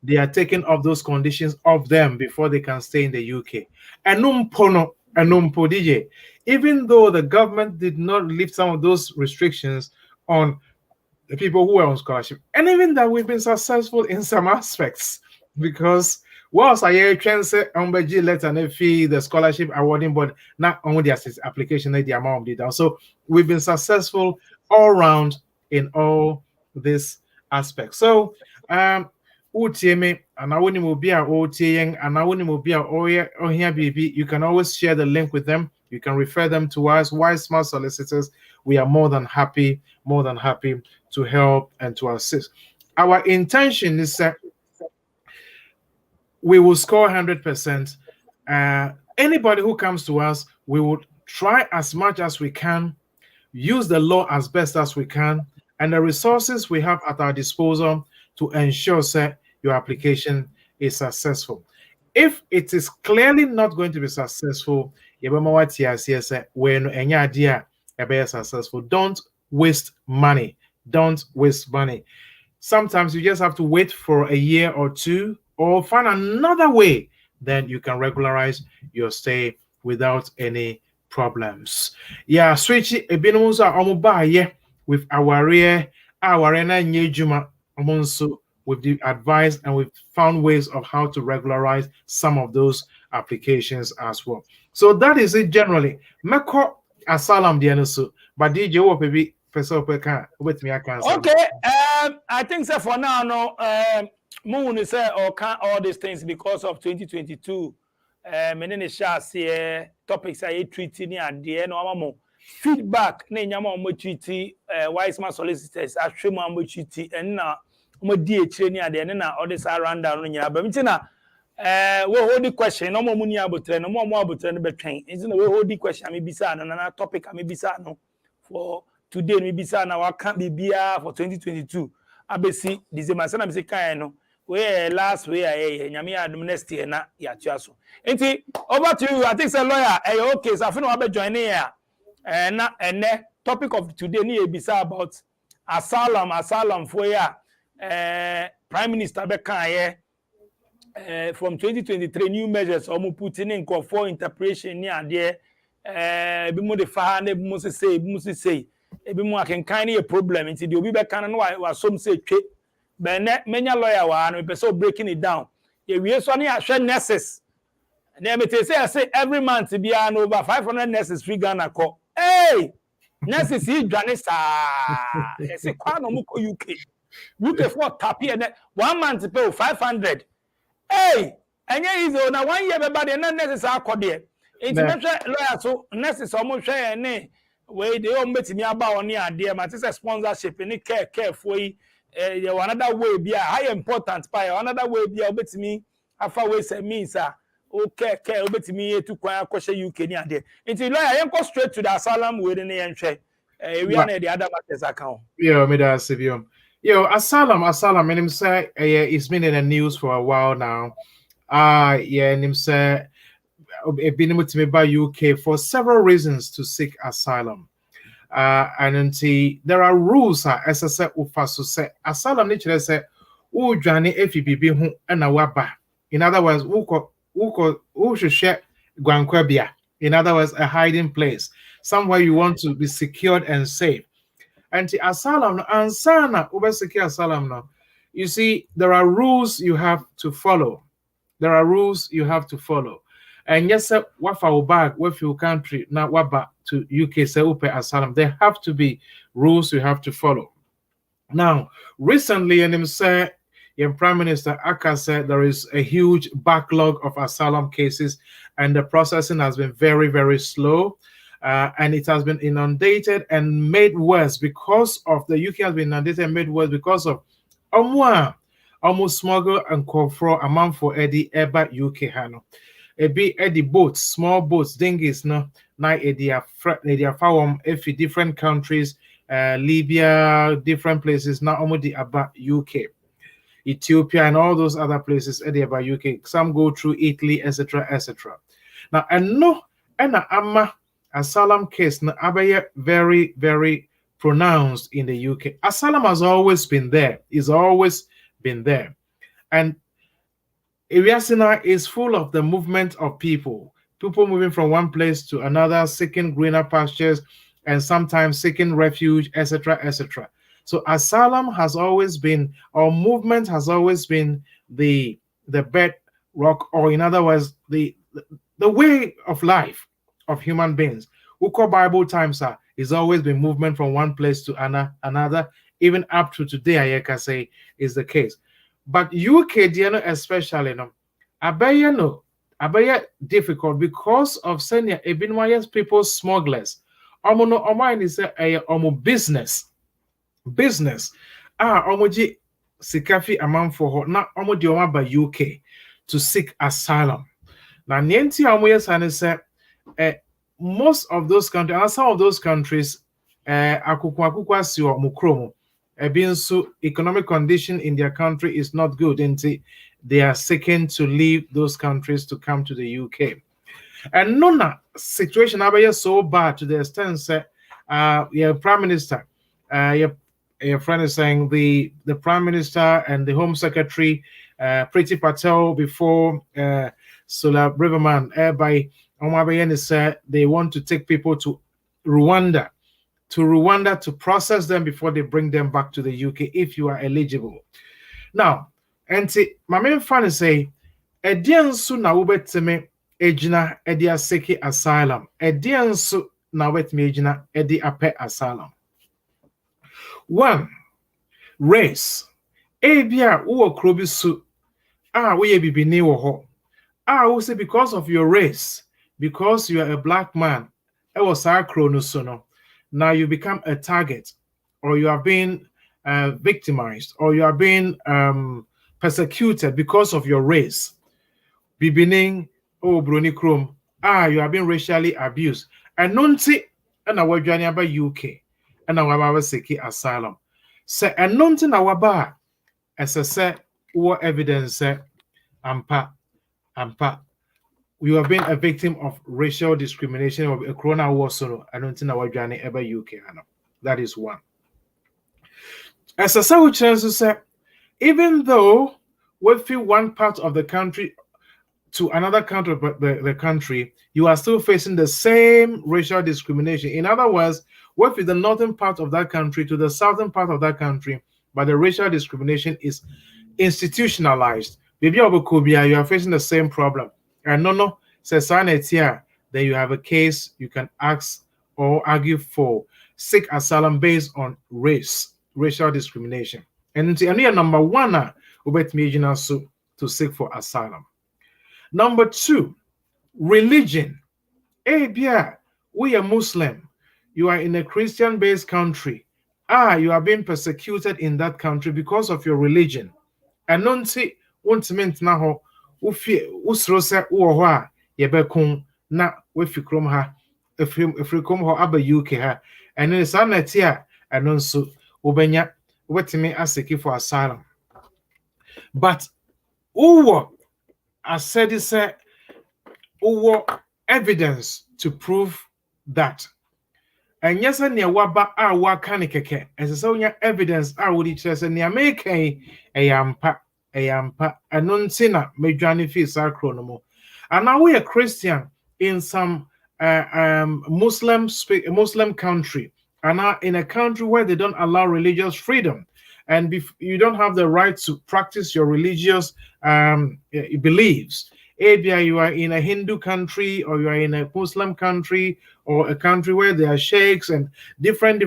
they are taking off those conditions of them before they can stay in the UK. Even though the government did not lift some of those restrictions on the people who were on scholarship, and even that we've been successful in some aspects because whilst I can say letter and fee the scholarship awarding board not only the application the amount of data. So we've been successful all round in all this aspect. So UTM and I wouldn't be our OTing and I wouldn't be our here BB. You can always share the link with them. You can refer them to us. Why Smart Solicitors? We are more than happy to help and to assist. Our intention is that we will score 100%. Anybody who comes to us, we would try as much as we can, use the law as best as we can, and the resources we have at our disposal to ensure that your application is successful. If it is clearly not going to be successful, successful. Don't waste money. Don't waste money. Sometimes you just have to wait for a year or two or find another way, then you can regularize your stay without any problems. Yeah, switch a bit on with our rear new juma also with the advice, and we've found ways of how to regularize some of those applications as well. So that is it generally. Meko Asylum the but DJ what maybe person with me I can say. Okay, I think so for now, no, Moon is or can't all these things because of 2022. Many share topics I treating and the no feedback. Ne nyama mo treaty wise man solicitors. Actually, mo treaty and na mo DH ni ade na all this around down no nyina. But na we hold the question. No more money abutre. No more abutre no between. It's no we hold the question. Me bisa na topic. Me bisa no for. Today, maybe now I can't be beer for 2022. I be see December. Sana be say kind no. We last way nyame adum next year na ya tuaso. Enti over to you. I think say lawyer. Okay, so I feel we join here. Na topic of today ni ebisa about asylum for ya. Prime Minister be kan from 2023 new measures omo putting in for interpretation ni ade bi mo de fa na bi mo say ebi mu akenkan ne problem nti de obi be kan no wa som say twe be ne menya lawyer wa no be so breaking it down ye wie so ne ahwe nurses na me say every month be an over 500 nurses free Ghana call hey nurses yi dwane sa e say kwa no mu ko UK for tapi and 1 month pay 500 hey enye easy na 1 year be bad na nurses akode nti me lawyer so nurses o mo hwe ne we they all met me about on here there my sponsorship any care for you another way be high important by another way be bet me afa we say me sir okay care bet me to kwaya kwashe UK ni ade nti lawyer yen go straight to the asylum we dey yen hwe we are the other matters account me da Sivium asylum and him say it's been in the news for a while now yeah and him say been with me by UK for several reasons to seek asylum. And until there are rules as I said ufaso say asylum nature say u dwane FBB hu na waba. In other words, who should share gwankwabia. In other words, a hiding place, somewhere you want to be secured and safe. And the asylum and sana ube secure asylum now. You see, there are rules you have to follow. And yes, sir, wafa bag, with your country, now waba to UK, say upe asylum. There have to be rules you have to follow. Now, recently, and him say, Prime Minister Aka said there is a huge backlog of asylum cases, and the processing has been very, very slow. And it has been inundated and made worse because of the UK has been inundated and made worse because of almost smuggle and control amount for Eddie Eba UK Hano. Ebi Eddie boats, small boats, dinghies, no, na Eddie found different countries, Libya, different places, now almost about UK, Ethiopia, and all those other places, Eddie about UK. Some go through Italy, etc., etc. Now, and no, and ama asylum case, na abaya very, very pronounced in the UK. Asylum has always been there, is always been there, and Iriasina is full of the movement of people moving from one place to another, seeking greener pastures, and sometimes seeking refuge, etc., etc. So asylum has always been, or movement has always been the bedrock, or in other words, the way of life of human beings. Uko Bible times is always been movement from one place to another, even up to today, I can say is the case. But UK, especially, no, abaya difficult because of senior Ebinwayas people smugglers. Omo is a business. Omoji sikafi amount for her. Now omo di oma by UK to seek asylum. Now nienti omoyes and say most of those countries, and some of those countries, akukwa si o mukromo. So economic condition in their country is not good, and they are seeking to leave those countries to come to the UK. And nona situation is so bad to the extent that your Prime Minister, your friend is saying the Prime Minister and the Home Secretary, Priti Patel, before Solar Riverman, by Omabayan said they want to take people to Rwanda to process them before they bring them back to the UK if you are eligible. Now, and my main fan is say, Ediansu na ubeteme ejina edi aseki asylum. Ediansu na ubeteme ejina edi ape asylum. One, race. Ebia uwo krobisu. Uye bibini woho. We say because of your race, because you are a black man, now you become a target, or you are being victimized, or you are being persecuted because of your race. Bibining, Bruni Krum, you are being racially abused. And nonti, and our journey about UK, and our Seki asylum. Say, and nonti na waba, as I said, what evidence, ampa. You have been a victim of racial discrimination of a corona war solo. I don't think our journey ever UK. That is one. As a South chance say, even though we feel one part of the country to another country, but the country, you are still facing the same racial discrimination. In other words, what if the northern part of that country to the southern part of that country, but the racial discrimination is institutionalized? Maybe you are facing the same problem. And no, says here, then you have a case you can ask or argue for seek asylum based on racial discrimination. And number one, to seek for asylum. Number two, religion. We are Muslim. You are in a Christian-based country. You are being persecuted in that country because of your religion. And wontiment na ho usro se wo ho a ye bekun na wefikrom ha efrikom ho aba UK ha ene sa na ti a eno nso wobenya wetimi aseki for asylum. But uwo asedi se uwo evidence to prove that. And yes, and near waba wa kanikeke as a sonya evidence would each as near make a yampa anonsina medjani fi sacronomo. And now we are Christian in some Muslim country, and now in a country where they don't allow religious freedom, and you don't have the right to practice your religious beliefs. Maybe you are in a Hindu country, or you are in a Muslim country, or a country where there are sheikhs and different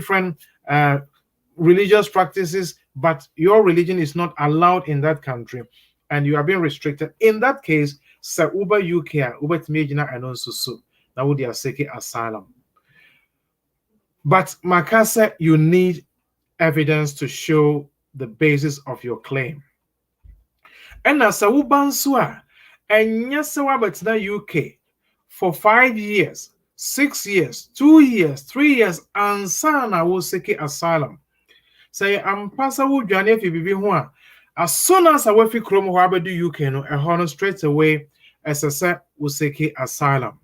religious practices, but your religion is not allowed in that country, and you are being restricted. In that case, Sir Uber UK, Uber Tmejina, and also so that would be a second asylum. But Makasa, you need evidence to show the basis of your claim. And as a Ubansua, and yes, UK for 5 years, 6 years, 2 years, 3 years, and Sana will seek asylum. Say, I'm passable journey if you be one. As soon as I will chrome who do UK, no, a honor straight away, as I said, will seek asylum.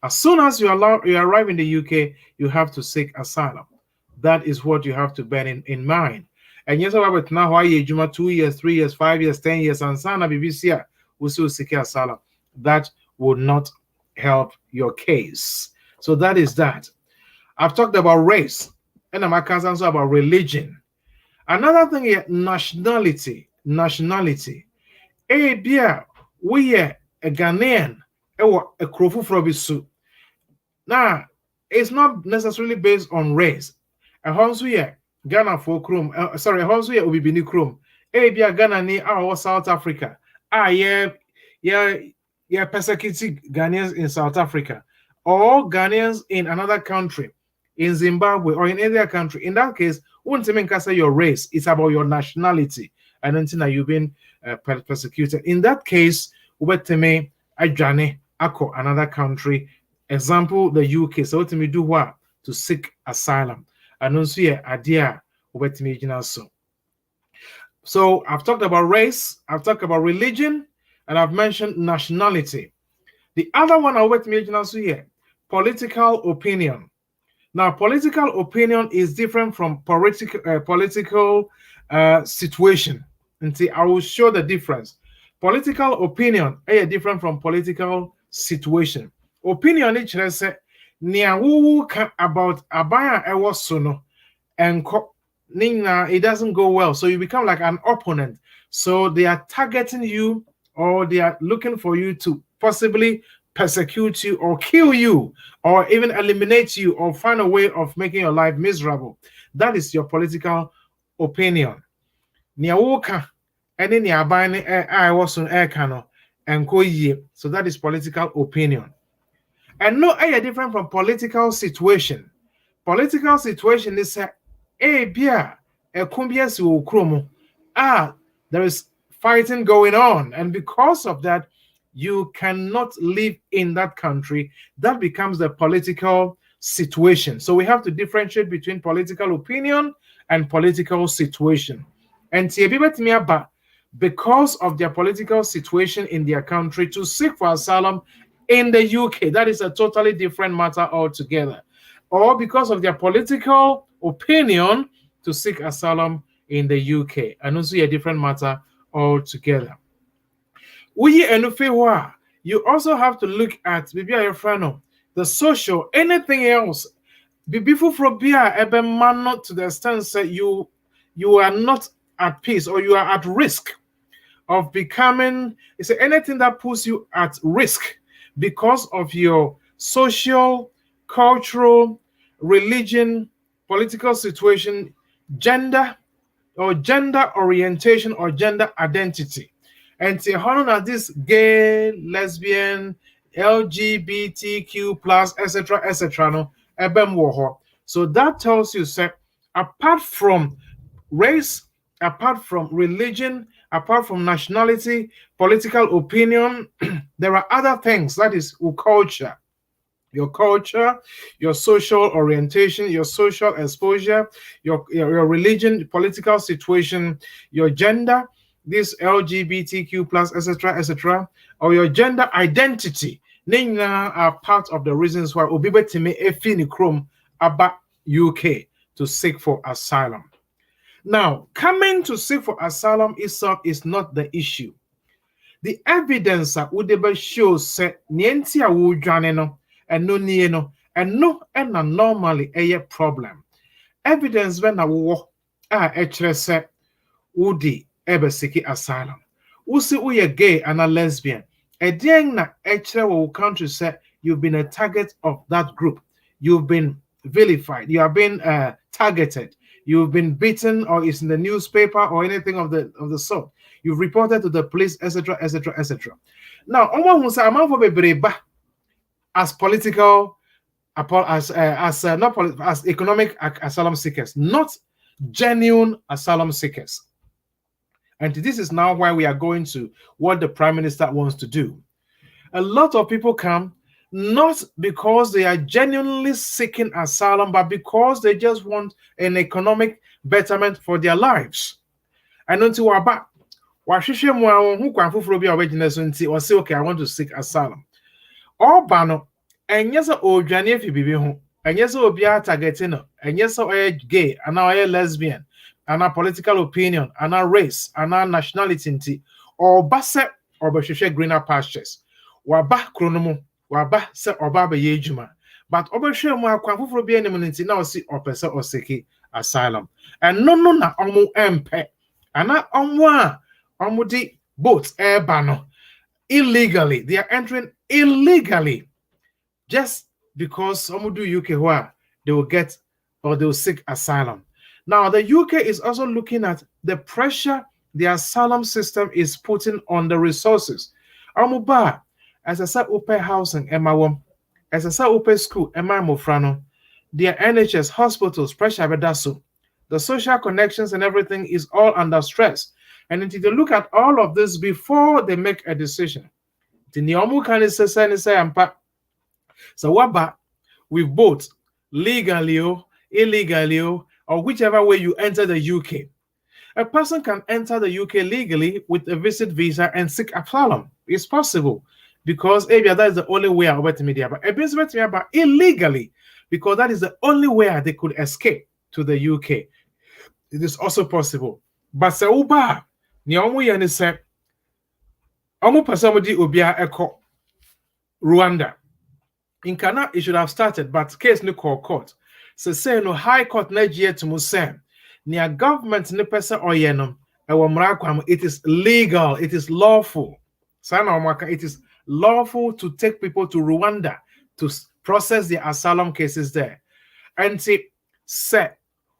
As soon as you arrive in the UK, you have to seek asylum. That is what you have to bear in mind. And yes, about now, why you 2 years, 3 years, 5 years, 10 years, and Sana BBC will still seek asylum. That would not help your case. So that is that. I've talked about race, and I'm also about religion. Another thing is nationality. We are a Ghanaian, a Krofu Frobisu. Now, it's not necessarily based on race. A Honsuya, Ghana for Krum, Honsuya Ubibini Krum, Abia Ghana ni our South Africa. Persecuted Ghanaians in South Africa, or Ghanaians in another country, in Zimbabwe or in any other country. In that case, won't even say your race, it's about your nationality. And until you've been persecuted. In that case, Ubeteme Ajane Ako, another country. Example, the UK. So what me do what? To seek asylum. And also idea Ubeteme Jinaso. So I've talked about race, I've talked about religion, and I've mentioned nationality. The other one I'll wait me also here, political opinion. Now, political opinion is different from political situation. And see, I will show the difference. Political opinion is different from political situation. Opinion is just near who about abaya ewo sono and it doesn't go well. So you become like an opponent. So they are targeting you or they are looking for you to possibly persecute you or kill you or even eliminate you or find a way of making your life miserable. That is your political opinion. Niawoka any niabane I was on air cano and go ye. So that is political opinion. And no a different from political situation. Political situation is bia a kumbias ukromo. There is fighting going on, and because of that, you cannot live in that country. That becomes the political situation. So we have to differentiate between political opinion and political situation. And because of their political situation in their country to seek for asylum in the UK, that is a totally different matter altogether. Or because of their political opinion to seek asylum in the UK, and also a different matter altogether. You also have to look at the social, anything else. Before to the extent that you are not at peace or you are at risk of becoming, anything that puts you at risk because of your social, cultural, religion, political situation, gender orientation or gender identity. And this gay, lesbian, LGBTQ plus, etc. No, so that tells you, sir, apart from race, apart from religion, apart from nationality, political opinion, there are other things. That is culture. Your culture, your social orientation, your social exposure, your religion, political situation, your gender, this LGBTQ plus, etc., or your gender identity. These are part of the reasons why Obibetime Efini Krom about UK to seek for asylum. Now, coming to seek for asylum itself is not the issue. The evidence that would show say nienti a no and no nieno and no and normally a problem. Evidence when a war say woody ever seek asylum. Usi uye gay and a lesbian. A dang na country say you've been a target of that group. You've been vilified. You have been targeted. You've been beaten, or it's in the newspaper or anything of the sort. You've reported to the police, etc. Now, as political, as economic asylum seekers, not genuine asylum seekers. And this is now why we are going to what the Prime Minister wants to do. A lot of people come not because they are genuinely seeking asylum, but because they just want an economic betterment for their lives. And until we're back, okay, I want to seek asylum. Or bano, and yes, or Jania Fibibi, and yes, or be targeting, and yes, or gay, and now a lesbian, and our political opinion, and our race, and our nationality, or Basset or Bashisha greener pastures. Waba chronomo, waba se oba be yejuma. But obeshe mu akwanfoforo bi enemunti na osi opese oseki asylum. And no na omu empe. Ana omu a omu di boat eba no illegally. They are entering illegally just because omu do UK where they will get or they will seek asylum. Now the UK is also looking at the pressure the asylum system is putting on the resources. Omu ba as I said, open housing, Emma as I said, open school, Emma Mofrano, their NHS, hospitals, pressure, bedaso. The social connections and everything is all under stress. And until they look at all of this before they make a decision. The Niomu can say, so what with both legally, illegally, or whichever way you enter the UK. A person can enter the UK legally with a visit visa and seek asylum. It's possible. Because that is the only way about media, but illegally, because that is the only way they could escape to the UK. It is also possible. But Sauba, Nyomu say Omo pasamodi obia eko Rwanda. In Ghana, it should have started, but case no court. So say no high court Nigeria to Musem. Near government ne person oyenom. It is legal, it is lawful. It is lawful to take people to Rwanda to process the asylum cases there. And say,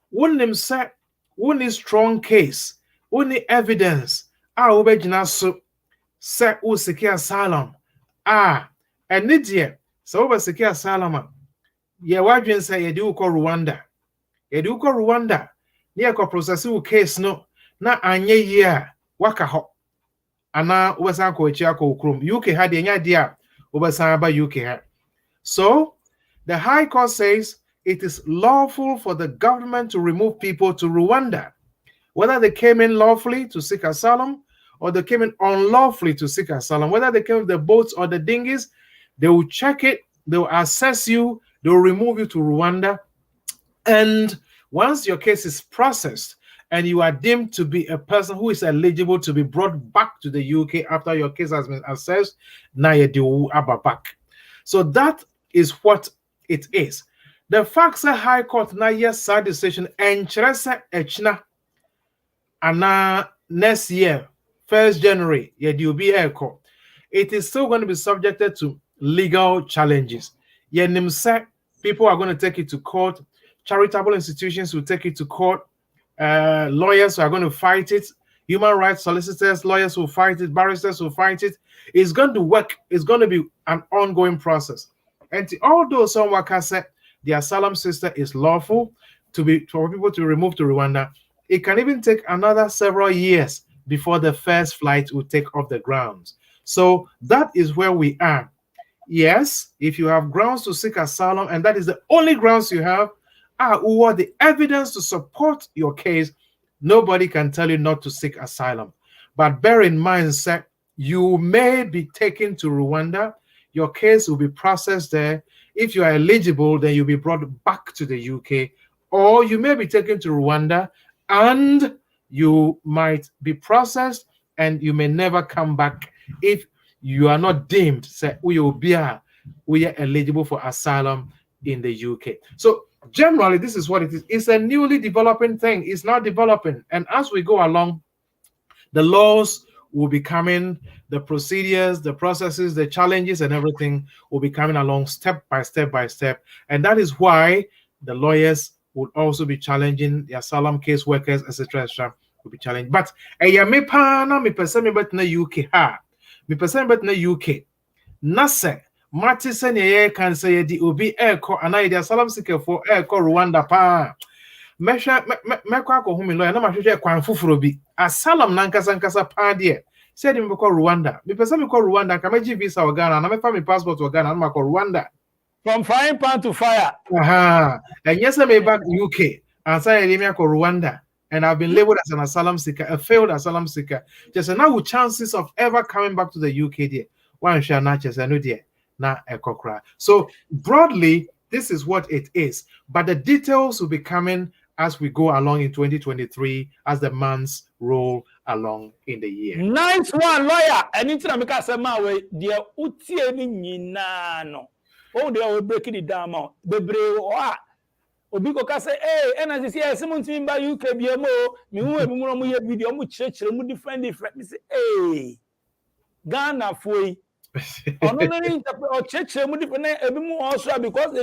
one strong case, one evidence, so say secure asylum. And Nidia, so secure asylum. Wadwin say you do call Rwanda. You do call Rwanda. Near process case no. Na anye year waka ho ana obasan ko echi akọ ukrom UK had the idea obasan ba UK ha. So the High Court says it is lawful for the government to remove people to Rwanda, whether they came in lawfully to seek asylum or they came in unlawfully to seek asylum, whether they came with the boats or the dinghies. They will check it, they will assess you, they will remove you to Rwanda, and once your case is processed and you are deemed to be a person who is eligible to be brought back to the UK after your case has been assessed, now you do back. So that is what it is. The facts that High Court now yes decision and echna and next year, 1st January, it is still going to be subjected to legal challenges. People are going to take it to court. Charitable institutions will take it to court. Lawyers are going to fight it. Human rights solicitors, lawyers will fight it. Barristers will fight it. It's going to work. It's going to be an ongoing process. And although someone can say the asylum system is lawful for people to be removed to Rwanda, it can even take another several years before the first flight will take off the ground. So that is where we are. Yes, if you have grounds to seek asylum, and that is the only grounds you have, or the evidence to support your case, nobody can tell you not to seek asylum. But bear in mind, sir, you may be taken to Rwanda. Your case will be processed there. If you are eligible, then you'll be brought back to the UK. Or you may be taken to Rwanda and you might be processed and you may never come back if you are not deemed, say, we are eligible for asylum in the UK. So generally, this is what it is. It's a newly developing thing. It's not developing. And as we go along, the laws will be coming, the procedures, the processes, the challenges, and everything will be coming along step by step by step. And that is why the lawyers would also be challenging the asylum case workers, etc., will be challenged. But me person bet na UK ha. Me person bet na UK. Nase Martisen ye can say the obi airco and I the asylum seeker for airco Rwanda pa. Mesha mekwa ko humi lawyer na mahwehwe kwan foforo bi. Asylum nankasa pa de. Said him call Rwanda. Me person me call Rwanda ka meji visa o Ghana na me fa me passport o Ghana na ma call Rwanda. From frying pan to fire. And yes, I may back UK and say me call Rwanda. And I've been labeled as an asylum seeker, a failed asylum seeker. Just now with chances of ever coming back to the UK there. One shall not just know there. So broadly, this is what it is. But the details will be coming as we go along in 2023, as the months roll along in the year. Nice one, lawyer. And into the make say my way, dear utie ni no. Oh, they are breaking it down. Bebre wa. Obi ko ka say, hey, and as you see, someone to by UK BMO, me who mo ye video mo church mo different. Me say, hey, Ghana foi. Because they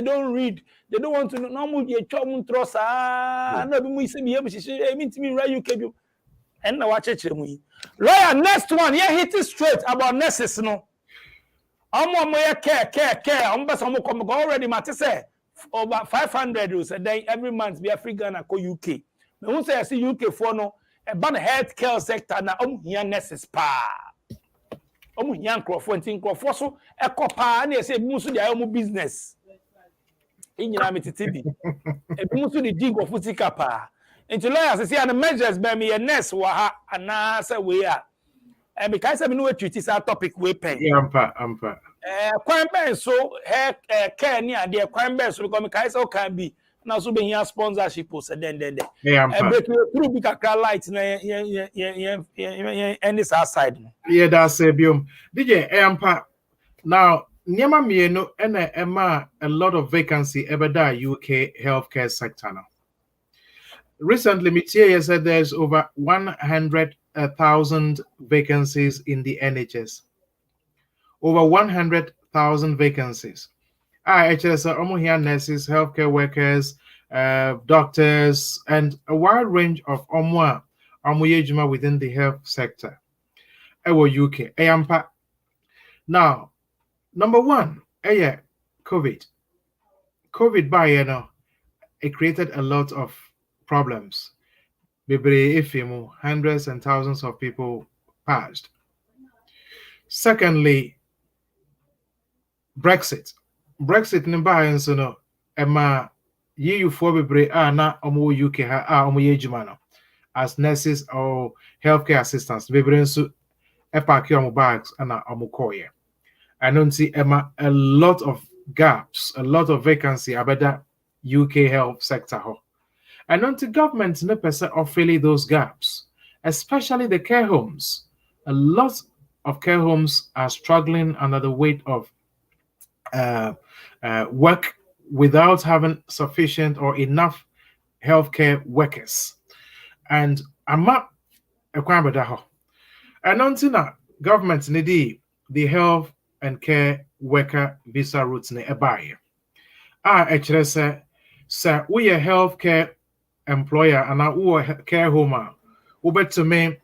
don't read, they don't want to know. No, you trust. And now watch it. Lawyer, next one, yeah, hit it straight about nurses. No, care. Already, Matty say over 500 rules a day every month. Be African and go UK. Who say I see UK for no about the healthcare sector now. Here nurses pa. Young Crawford, so a copa, and they say, Musu, they are business. In Yamiti TV, a Musu, the dig of Futikapa. And to lawyers, I see, and the measures by me a nest, waha, and now say we are. And because I know what it is our topic, we pay. Ampa. Crime so, care near the crime bears will come, Kaiser can be na so be here sponsorship so then ampa. through big kakra light na and this outside. Yeah, that's a biom. DJ ampa. Now, Nyama Mieno and Emma a lot of vacancy ever die UK healthcare sector now. Recently, Mitia said there's over 100,000 vacancies in the NHS. Over 100,000 vacancies. HS here nurses, healthcare workers, doctors, and a wide range of omwa within the health sector. Ewo UK. Eyampa. Now, number one, COVID. COVID by it created a lot of problems. Hundreds and thousands of people passed. Secondly, Brexit nimba enso no ema you for bebre na omo UK ha omo yejuma no as nurses or healthcare assistants bebre enso pack your bags and omo koye. I don't see Emma a lot of gaps, a lot of vacancy about that UK health sector. I don't see government no person of filling those gaps, especially the care homes. A lot of care homes are struggling under the weight of work without having sufficient or enough healthcare workers. And I'm not a crime with that. I don't see that government need the health and care worker visa routes ne ebaye. Actually say we a healthcare employer and we a care home. We bet to me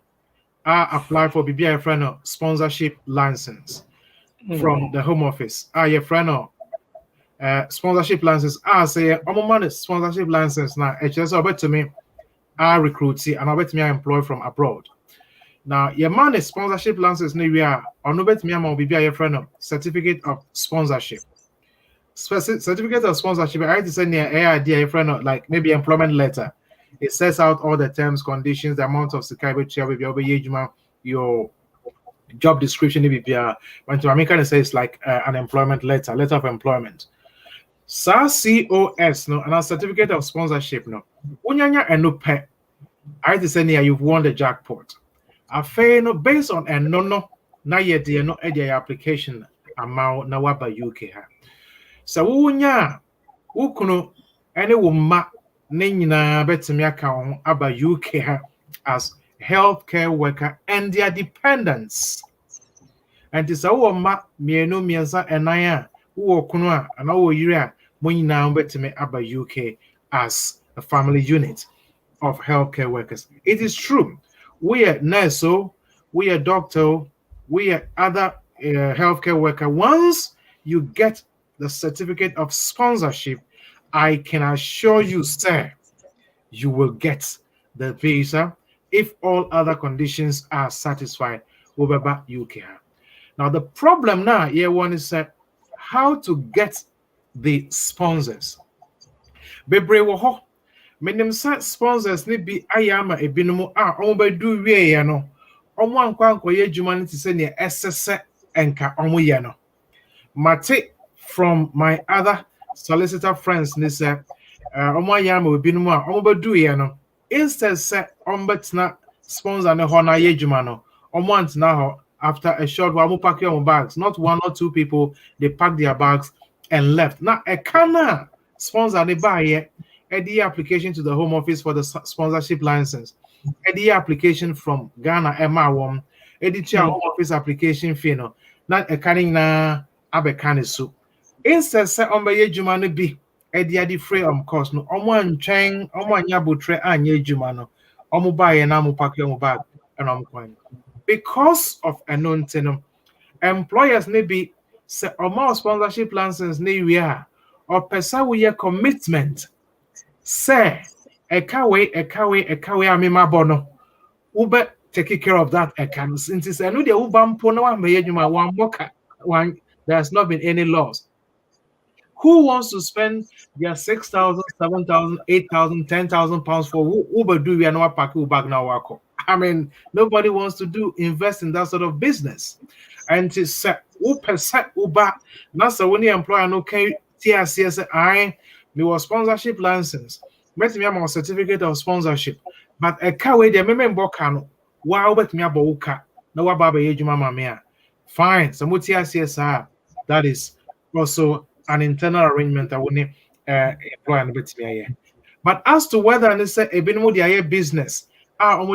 apply for BBI friend sponsorship license from the Home Office. Your friend sponsorship license. Say man sponsorship license now. Actually so bet to me recruit and I bet me employ from abroad. Now, your man is sponsorship license we are on bet me will be your friend certificate of sponsorship. Certificate of sponsorship, I to send your idea your friend like maybe employment letter. It sets out all the terms, conditions, the amount of security share with your job description. When to American say it's like an employment letter of employment. COS no and a certificate of sponsorship no. Unyanya and no pet. I to send you've won the jackpot. Afei no based on no na ye de no e application amount na waba UK ha. So wunya wukuno ene wo ma ne nyina betimi aka ho aba UK ha as healthcare worker and their dependents. And this wo ma mienu miensa enan a wo kuno a ana wo yire a mo nyina betimi aba UK as a family unit of healthcare workers. It is true. We are nurse, we are doctor, we are other healthcare worker. Once you get the certificate of sponsorship, I can assure you, sir, you will get the visa if all other conditions are satisfied over UK. Now, the problem now, here one is how to get the sponsors. Bebre woho. Menim sponsors ni bi ayama ebinumu omobedu wie ya no omo ankwanko ye adwuma ne ti se ne esese enka omo ye no mate from my other solicitor friends ni se omo ayama ebinumu omobedu ye no instead se ombetna sponsor ne ho na ye adwuma no omo antna ho after a short while omo pack your bags, not one or two people, they pack their bags and left. Now a kana sponsor ne buy ye the application to the Home Office for the sponsorship license. The application from Ghana MR1. The Home Office application fee no. Not a canning na abekani soup. Instead, say on by Jumano be the free cost no. One chain, one yabutre and Jumano. Omubai and amu pack your bag and coin. Because of a non-tenum, employers may be say more sponsorship license ne we are or pesa we commitment. Say, a kawe, amima bono. Uber taking care of that account. Since it's a new Ubam Pono, one mocha, one, there's not been any loss. Who wants to spend their 6,000, 7,000, 8,000, 10,000 pounds for Uber do we are not pack Uber now? I mean, nobody wants to invest in that sort of business. And to say, Uber, Nasa when the employer no TRCS, me was sponsorship license. Met me a certificate of sponsorship. But a car way the member can wow bet me about car. No what baba yejuma mamea. Fine. Samutia CSR. That is also an internal arrangement that we need employ and bet me. But as to whether and say a bit more the business, I'm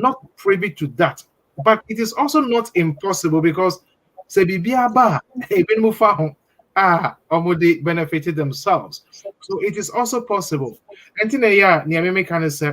not privy to that. But it is also not impossible because say bibiaba a bit more already benefited themselves. So it is also possible. And in a year, near can say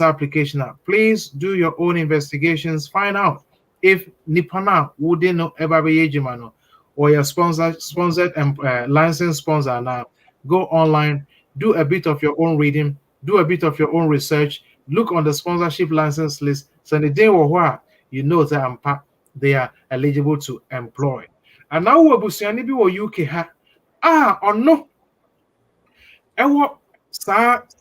application. Please do your own investigations. Find out if Nipana wouldn't know ever be Ejimano or your sponsored and licensed sponsor now. Go online, do a bit of your own reading, do a bit of your own research, look on the sponsorship license list. So the day or you know that they are eligible to employ. And now we're busiani bi wo UK ha. Or no. Ewo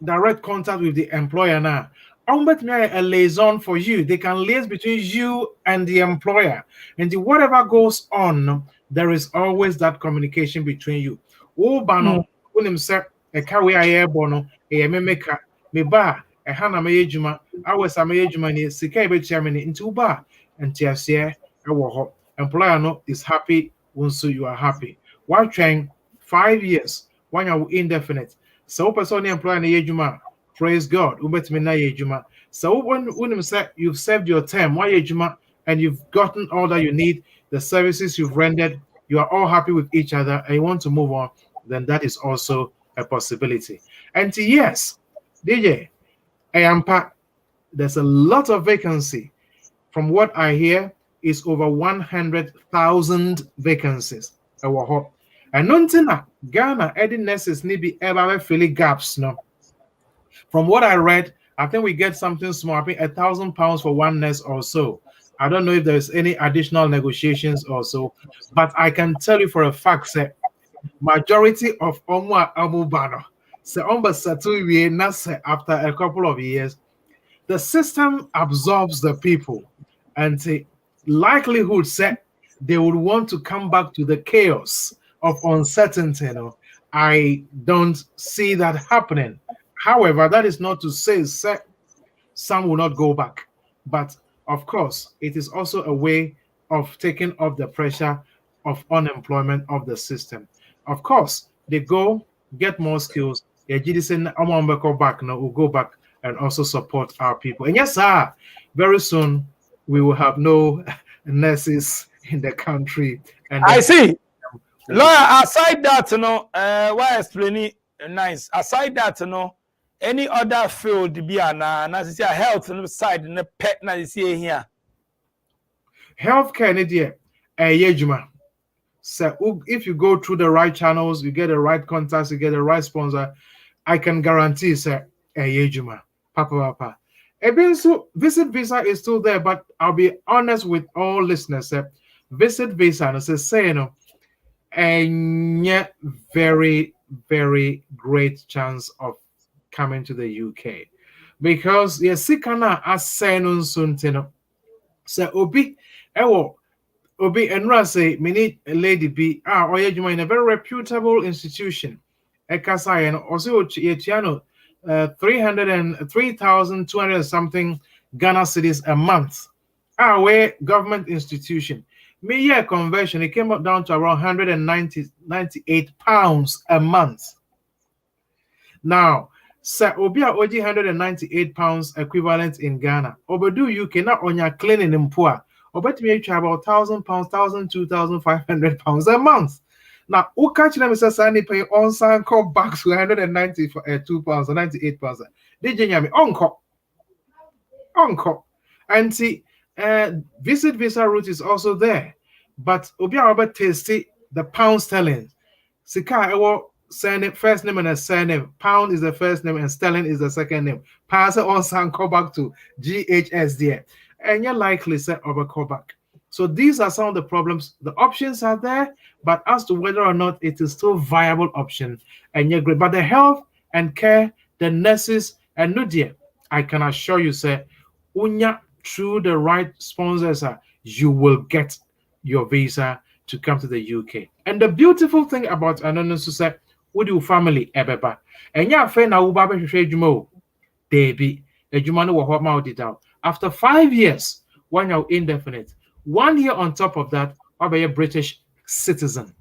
direct contact with the employer now. Bet me a liaison for you. They can liaise between you and the employer. And whatever goes on, there is always that communication between you. Bano, when him say a carry air bono, a memeka, me ba, a hana me ejuma, I was a me ejuma ni sikabe chairman into bar, and tiasia, employer no is happy once you are happy. While trying 5 years, when you're indefinite. So person employer na ejuma, praise God, ubet me na ejuma. So when you say you've served your term, why ejuma, and you've gotten all that you need, the services you've rendered, you are all happy with each other, and you want to move on, then that is also a possibility. And yes, DJ, there's a lot of vacancy. From what I hear, is over 100,000 vacancies. And nothing Ghana adding nurses need be ever filling gaps. No, from what I read, I think we get something small. I think £1,000 for one nurse or so. I don't know if there's any additional negotiations or so, but I can tell you for a fact that majority of Omwa Amubano, after a couple of years, the system absorbs the people, and the likelihood set they would want to come back to the chaos of uncertainty. I don't see that happening. However, that is not to say some will not go back, but of course, it is also a way of taking off the pressure of unemployment of the system. Of course, they go get more skills. We'll go back and also support our people. And yes, sir, very soon we will have no nurses in the country. And I see. Lawyer, aside that, why explaining nice? Aside that, any other field be an health side in the pet na see here. Healthcare need yejuma. So if you go through the right channels, you get the right contacts, you get the right sponsor, I can guarantee sir yejuma. Papa. So visit visa is still there, but I'll be honest with all listeners. Visit visa and say a very, very great chance of coming to the UK, because sikana asenun suntino. So obi and say many lady be or you in a very reputable institution. Ekasa and also yetiano 3,200 something Ghana cedis a month. Where government institution. Me year conversion, it came up down to around £198 a month. Now, Obia Oji £198 equivalent in Ghana. Obedu you cannot on your cleaning in poor. Obet me about £1,000, £1,200, £2,500 a month. Now, who catch them is a pay on sign call back to £192 or £98. Did you hear me? Uncle. And see, visit visa route is also there. But Obia Robert tasty the pound sterling. Sika ewo surname, first name and a surname. Pound is the first name and sterling is the second name. Pass it on and call back to GHS there. And you're likely set over call back. So these are some of the problems. The options are there, but as to whether or not it is still viable option, and you're great. But the health and care, the nurses, and Nudia, I can assure you, sir, unya through the right sponsors, you will get your visa to come to the UK. And the beautiful thing about Anonymous is that with your family, ebeba, and your friend, I will be Jumo, Debbie, a Jumano will hot mouth it out. After 5 years, when you're indefinite, 1 year on top of that, I'll be a British citizen.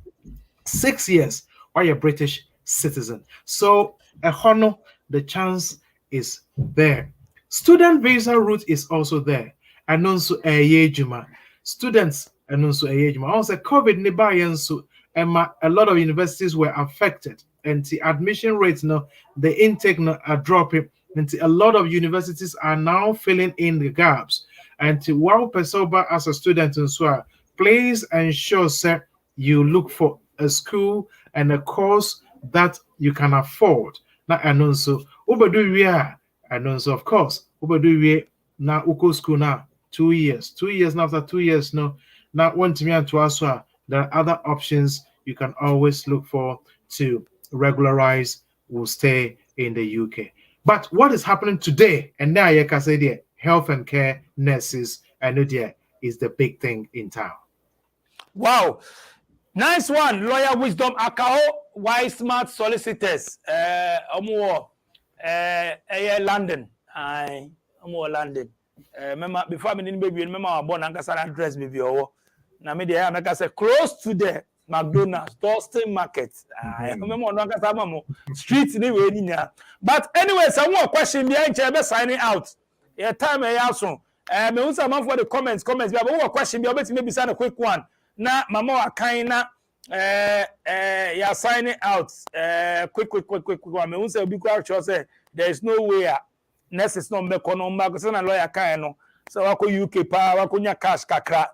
6 years, or a British citizen. So, a honor, the chance is there. Student visa route is also there. And also a yejuma. Students and also a yejuma. Also, COVID nibayensu, a lot of universities were affected, and the admission rates now, the intake now are dropping, and a lot of universities are now filling in the gaps. And to wow Pesoba as a student in Swa, please ensure sir, you look for a school and a course that you can afford. Now, and also, Ubadu we are, and also, of course, Ubadu we now Uko school now 2 years. 2 years now, after 2 years now, now one to me and to us, there are other options you can always look for to regularize, will stay in the UK. But what is happening today, and now you can say there, health and care nurses, I know there is the big thing in town. Wow. Nice one. Lawyer Wisdom Akao, Wise Smart Solicitors. London. London. Remember, before I didn't baby, remember I born and address baby. Now, me there, I say close to the McDonald's, Dalston Market. I remember on streets anyway. But anyway, some more question behind signing out. Yeah, time I also. Me also am for the comments. But one question be maybe send a quick one. Na mama kinda yeah signing out. Quick one. Me also be quite sure say there is no way next is not make on back so na lawyer kind no. So wako UK pa wako nya cash kakra.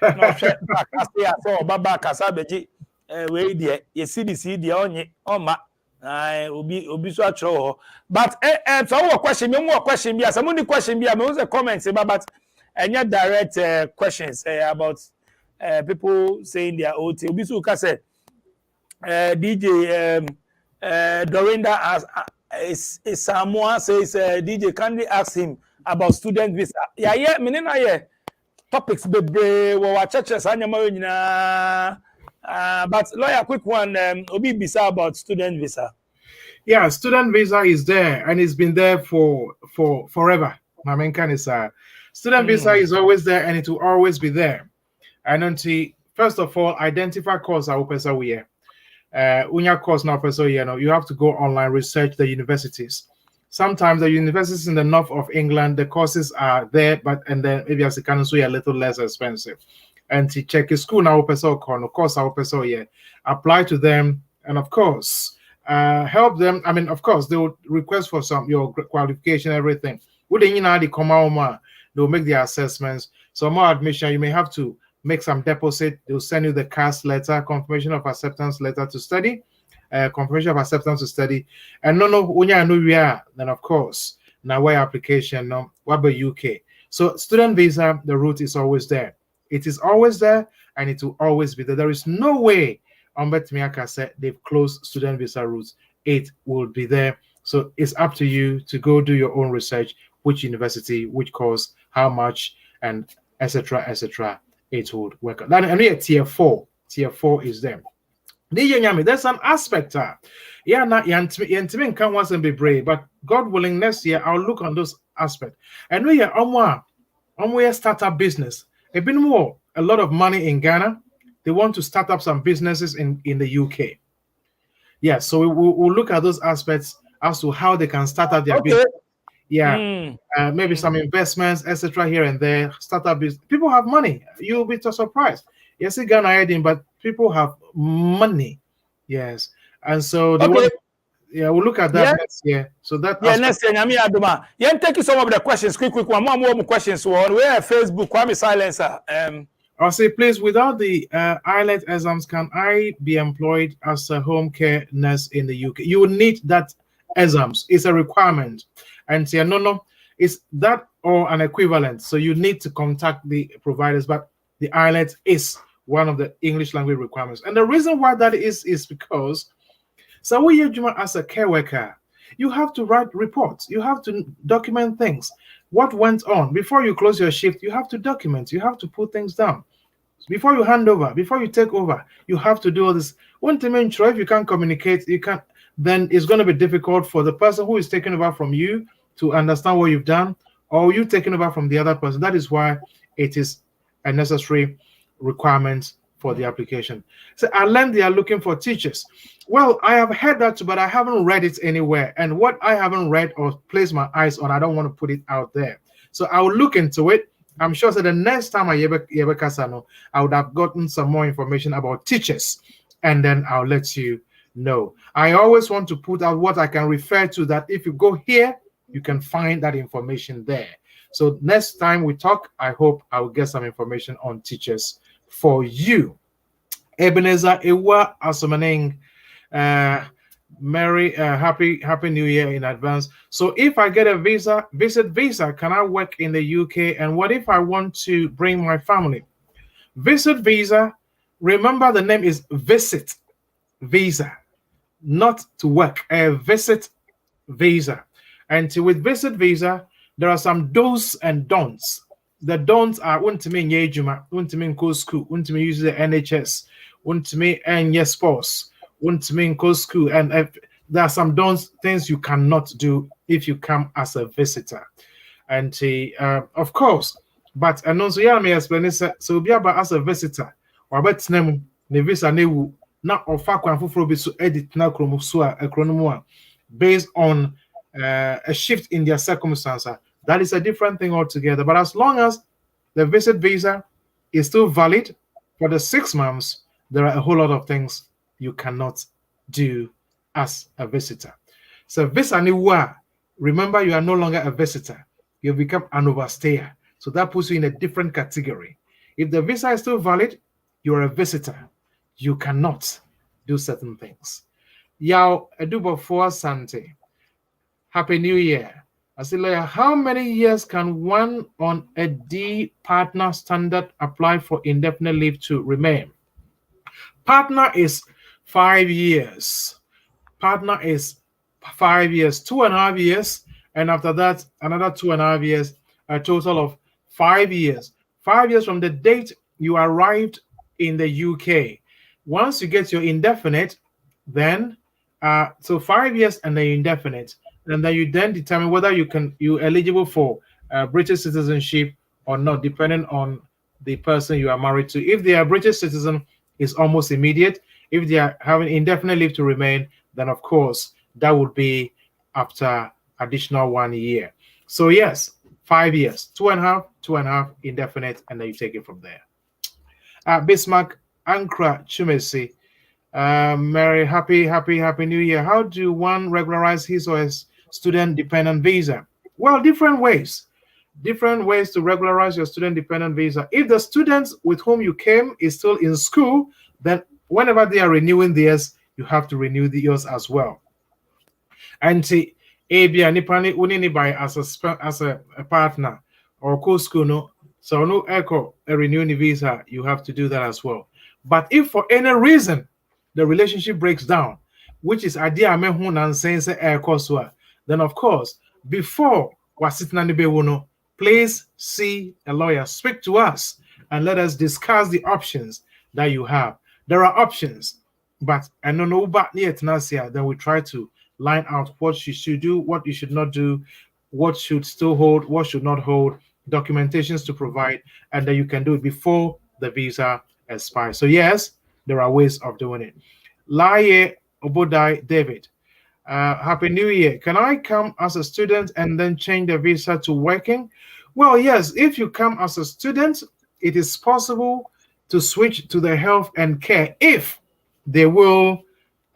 No share back so baba kasa beji we there you see the CD onye oma obi so atro. But so what question me more question be some only question be me also comments but any direct questions about people saying their OT. Obi so ka say DJ Dorinda is Samoa says DJ kindly ask him about student visa. Yeah me na yeah topics bebre wa churches anyama nyina but lawyer quick one obi bisa about student visa. Yeah, student visa is there and it's been there for forever. My main kind is student visa is always there and it will always be there. And until first of all, identify course I will we unya course now you have to go online, research the universities. Sometimes the universities in the north of England, the courses are there, and then maybe as a can a little less expensive. And to check a school now, of course, our apply to them, and of course, help them. I mean, of course, they will request for your qualification, everything. Wouldn't you know the come they'll make the assessments. So more admission, you may have to make some deposit. They'll send you the CAS letter, confirmation of acceptance letter to study. Confirmation of acceptance to study, and when you know we are, then of course now why application what about UK. So student visa, the route is always there. It is always there, and it will always be there. There is no way Miaka said they've closed student visa routes. It will be there. So it's up to you to go do your own research, which university, which course, how much, and etc. It would work. And we are tier 4. Tier 4 is there. There's an aspect can't once and be brave, but God willing, next year I'll look on those aspects. And we are startup business. A bit more, a lot of money in Ghana. They want to start up some businesses in the UK. Yeah, so we'll look at those aspects as to how they can start up their business. Yeah, maybe some investments, etc. here and there. Startup business. People have money. You'll be surprised. Yes, Ghana heading, but people have money. Yes, and so they want. Yeah, we'll look at that next year. So that next year, thank you so much for the questions. Quick one. More questions. Where Facebook? Kwame Silencer. I'll say, please, without the IELTS exams, can I be employed as a home care nurse in the UK? You will need that exams. It's a requirement. And say, no, it's that or an equivalent. So you need to contact the providers, but the IELTS is one of the English language requirements. And the reason why that is because so when you as a care worker, you have to write reports. You have to document things. What went on before you close your shift? You have to document. You have to put things down. Before you hand over, before you take over, you have to do all this. One thing, if you can't communicate, you can't, then it's going to be difficult for the person who is taking over from you to understand what you've done, or you taking over from the other person. That is why it is a necessary requirement for the application. So I learned they are looking for teachers. Well, I have heard that too, but I haven't read it anywhere. And what I haven't read or placed my eyes on, I don't want to put it out there. So I will look into it. I'm sure that the next time I would have gotten some more information about teachers, and then I'll let you know. I always want to put out what I can refer to, that if you go here, you can find that information there. So next time we talk, I hope I will get some information on teachers for you. Ebenezer Ewa Asomaning, Merry Happy New Year in advance. So if I get a visit visa, can I work in the UK? And what if I want to bring my family? Visit visa, remember the name is visit visa, not to work, a visit visa. And with visit visa, there are some do's and don'ts. The don'ts are untimi nyejuma, untimi go school, untimi use the NHS, untimi and sports, untimi go school, and there are some don'ts, things you cannot do if you come as a visitor. And of course, but and also yeah, me explain it. So be about as a visitor, or bet name ne visa ne wu na ofa kwan foforo bi so edit na kromo so a ekronomu based on a shift in their circumstances. That is a different thing altogether. But as long as the visit visa is still valid for the 6 months, there are a whole lot of things you cannot do as a visitor. So visa niwa, remember you are no longer a visitor. You become an overstayer. So that puts you in a different category. If the visa is still valid, you're a visitor. You cannot do certain things. Yao Edubo for Sante. Happy New Year. Asylum, how many years can one on a D partner standard apply for indefinite leave to remain? Partner is 5 years. Partner is 5 years, 2.5 years, and after that, another 2.5 years, a total of 5 years. 5 years from the date you arrived in the UK. Once you get your indefinite, then so 5 years and then indefinite. And then you then determine whether you're eligible for British citizenship or not, depending on the person you are married to. If they are British citizen, it's almost immediate. If they are having indefinite leave to remain, then of course that would be after additional 1 year. So yes, 5 years, 2.5, 2.5, indefinite, and then you take it from there. Bismarck Ankra Chumesi, Merry Happy New Year. How do one regularize his or his student dependent visa? Well, different ways to regularize your student dependent visa. If the students with whom you came is still in school, then whenever they are renewing theirs, you have to renew yours as well. And Abia Nipani Unini by as a partner or co-school, no, so no echo a renewing visa, you have to do that as well. But if for any reason the relationship breaks down, which is idea and saying then of course, before please see a lawyer, speak to us, and let us discuss the options that you have. There are options, but I don't know about Nasia, then we try to line out what you should do, what you should not do, what should still hold, what should not hold, documentations to provide, and then you can do it before the visa expires. So yes, there are ways of doing it. Laye Obodai David, Happy New Year. Can I come as a student and then change the visa to working? Well, yes, if you come as a student, it is possible to switch to the health and care if they will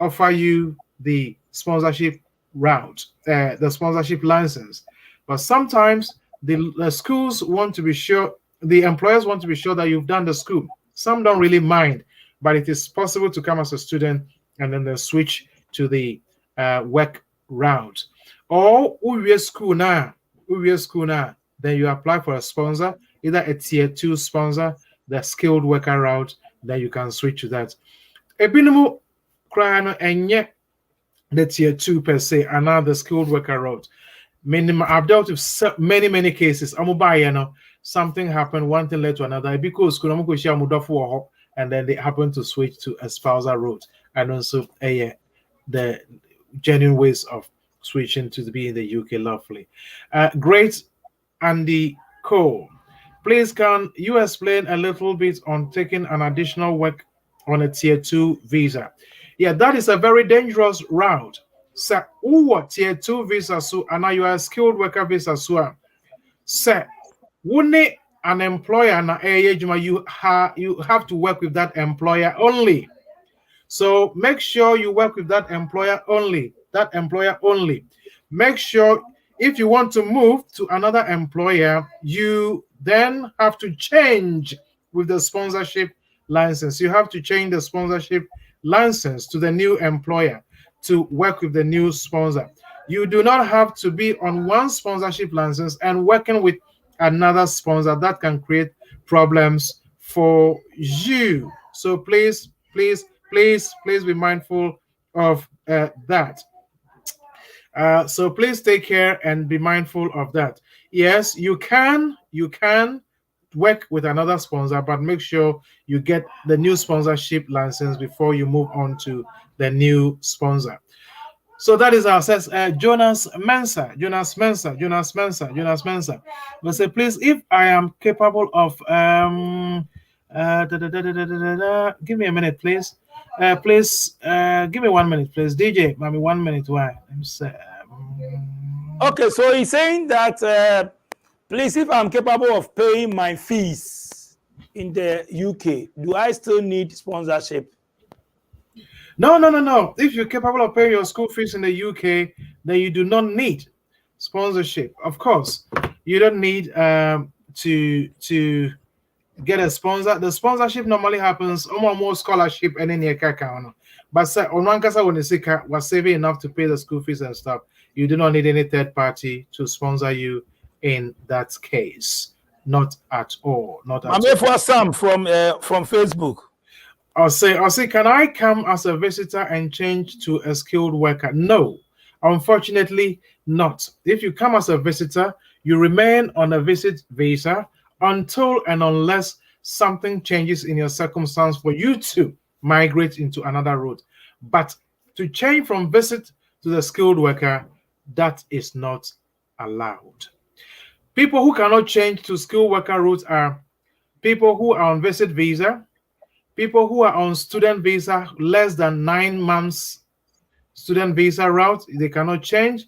offer you the sponsorship route, the sponsorship license. But sometimes the schools want to be sure, the employers want to be sure that you've done the school. Some don't really mind, but it is possible to come as a student and then they switch to the work route. Or we school now, then you apply for a sponsor, either a tier 2 sponsor, the skilled worker route, then you can switch to that. Ebinimu krano enye the tier 2 per se, and now the skilled worker route. Minimum. I've dealt with many cases. Something happened, one thing led to another. Because and then they happen to switch to a spousal route, and also the genuine ways of switching to be in the UK. Lovely, great, Andy Cole. Please, can you explain a little bit on taking an additional work on a tier 2 visa? Yeah, that is a very dangerous route. So, tier 2 visa so, and now you are a skilled worker visa so. Sir, wouldn't an employer na you have to work with that employer only. So make sure you work with that employer only. That employer only. Make sure if you want to move to another employer, you then have to change with the sponsorship license. You have to change the sponsorship license to the new employer to work with the new sponsor. You do not have to be on one sponsorship license and working with another sponsor. That can create problems for you. So please be mindful of that. So please take care and be mindful of that. Yes, you can work with another sponsor, but make sure you get the new sponsorship license before you move on to the new sponsor. So that is our says Jonas Mensa. We say, please, if I am capable of give me a minute, please. Please give me 1 minute, please. DJ, maybe 1 minute. Why? Okay, so he's saying that please, if I'm capable of paying my fees in the UK, do I still need sponsorship? No. If you're capable of paying your school fees in the UK, then you do not need sponsorship. Of course, you don't need to get a sponsor. The sponsorship normally happens on more scholarship and in your account. But on one case, when the was saving enough to pay the school fees and stuff, you do not need any third party to sponsor you in that case. Not at all. Not at all. I'm for Sam from Facebook. I'll say, can I come as a visitor and change to a skilled worker? No, unfortunately not. If you come as a visitor, you remain on a visit visa until and unless something changes in your circumstance for you to migrate into another route. But to change from visit to the skilled worker, that is not allowed. People who cannot change to skilled worker route are people who are on visit visa, people who are on student visa, less than 9 months student visa route, they cannot change.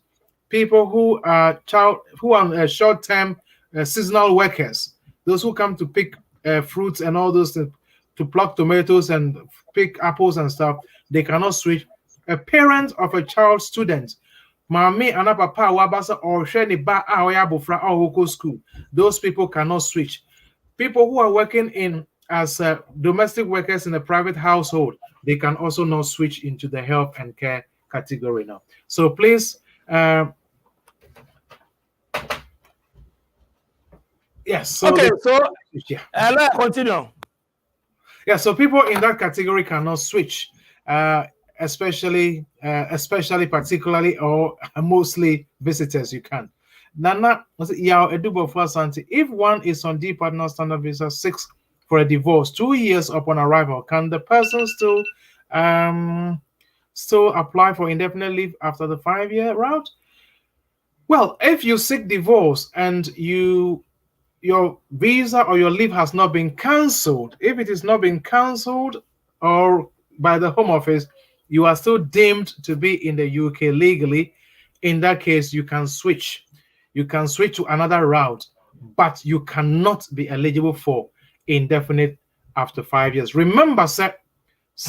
People who are short-term seasonal workers, those who come to pick fruits and all those to pluck tomatoes and pick apples and stuff, they cannot switch. A parent of a child student, mommy and papa wabasa or sheni ba bufra or school, those people cannot switch. People who are working as domestic workers in a private household, they can also not switch into the health and care category now. So please, yes. So okay, let's continue. Yeah, so people in that category cannot switch, especially particularly or mostly visitors. You can. Nana, if one is on D partner standard visa 6 for a divorce 2 years upon arrival, can the person still apply for indefinite leave after the 5-year route? Well, if you seek divorce and your visa or your leave has not been cancelled, if it is not been cancelled or by the Home Office, you are still deemed to be in the UK legally. In that case, you can switch. You can switch to another route, but you cannot be eligible for indefinite after 5 years. Remember, sir,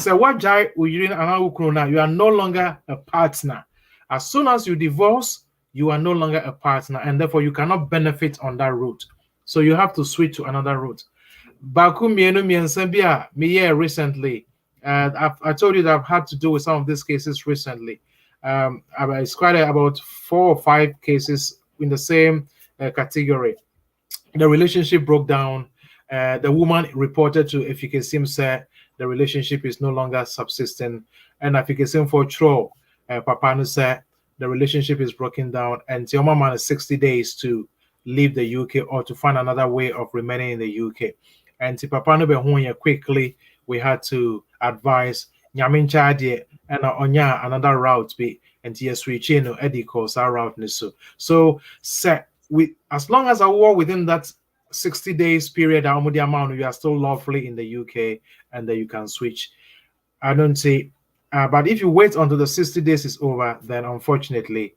you are no longer a partner. As soon as you divorce, you are no longer a partner, and therefore you cannot benefit on that route. So you have to switch to another route. Recently, I told you that I've had to do with some of these cases recently. It's quite about 4 or 5 cases in the same category. The relationship broke down. The woman reported to Efikesim said the relationship is no longer subsisting, and Efikesim for Tro, Papa said the relationship is broken down, and your mama has 60 days to leave the UK or to find another way of remaining in the UK. And to Papa no be quickly, we had to advise Nyamin Chadie and Onya another route be and yes switch in Eddie calls our route so set we as long as I war within that 60 days period, you are still lawfully in the UK and then you can switch. I don't say but if you wait until the 60 days is over, then unfortunately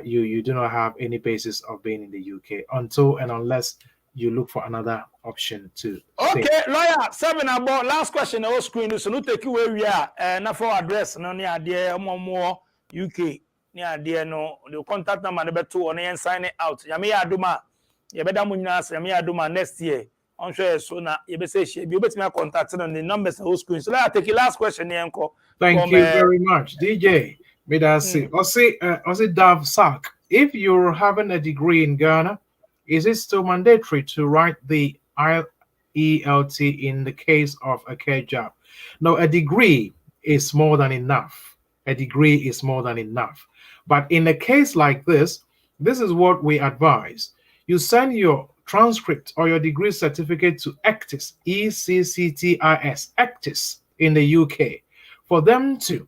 you do not have any basis of being in the UK until and unless you look for another option to okay stay. Lawyer 7 about last question on screen so no take away we are na for address no near there more UK near there no the contact number no beto on and sign it out ya me aduma ye beda mu nyina ya me aduma next year on sure so na ye be say she be obetime contact on the numbers on screen. So let's take the last question here enko. Thank you very much, DJ. May I say, Ozzy Dav Sak, if you're having a degree in Ghana, is it still mandatory to write the IELT in the case of a care job? No, a degree is more than enough. A degree is more than enough. But in a case like this is what we advise. You send your transcript or your degree certificate to ECTIS, ECCTIS, ECTIS in the UK, for them to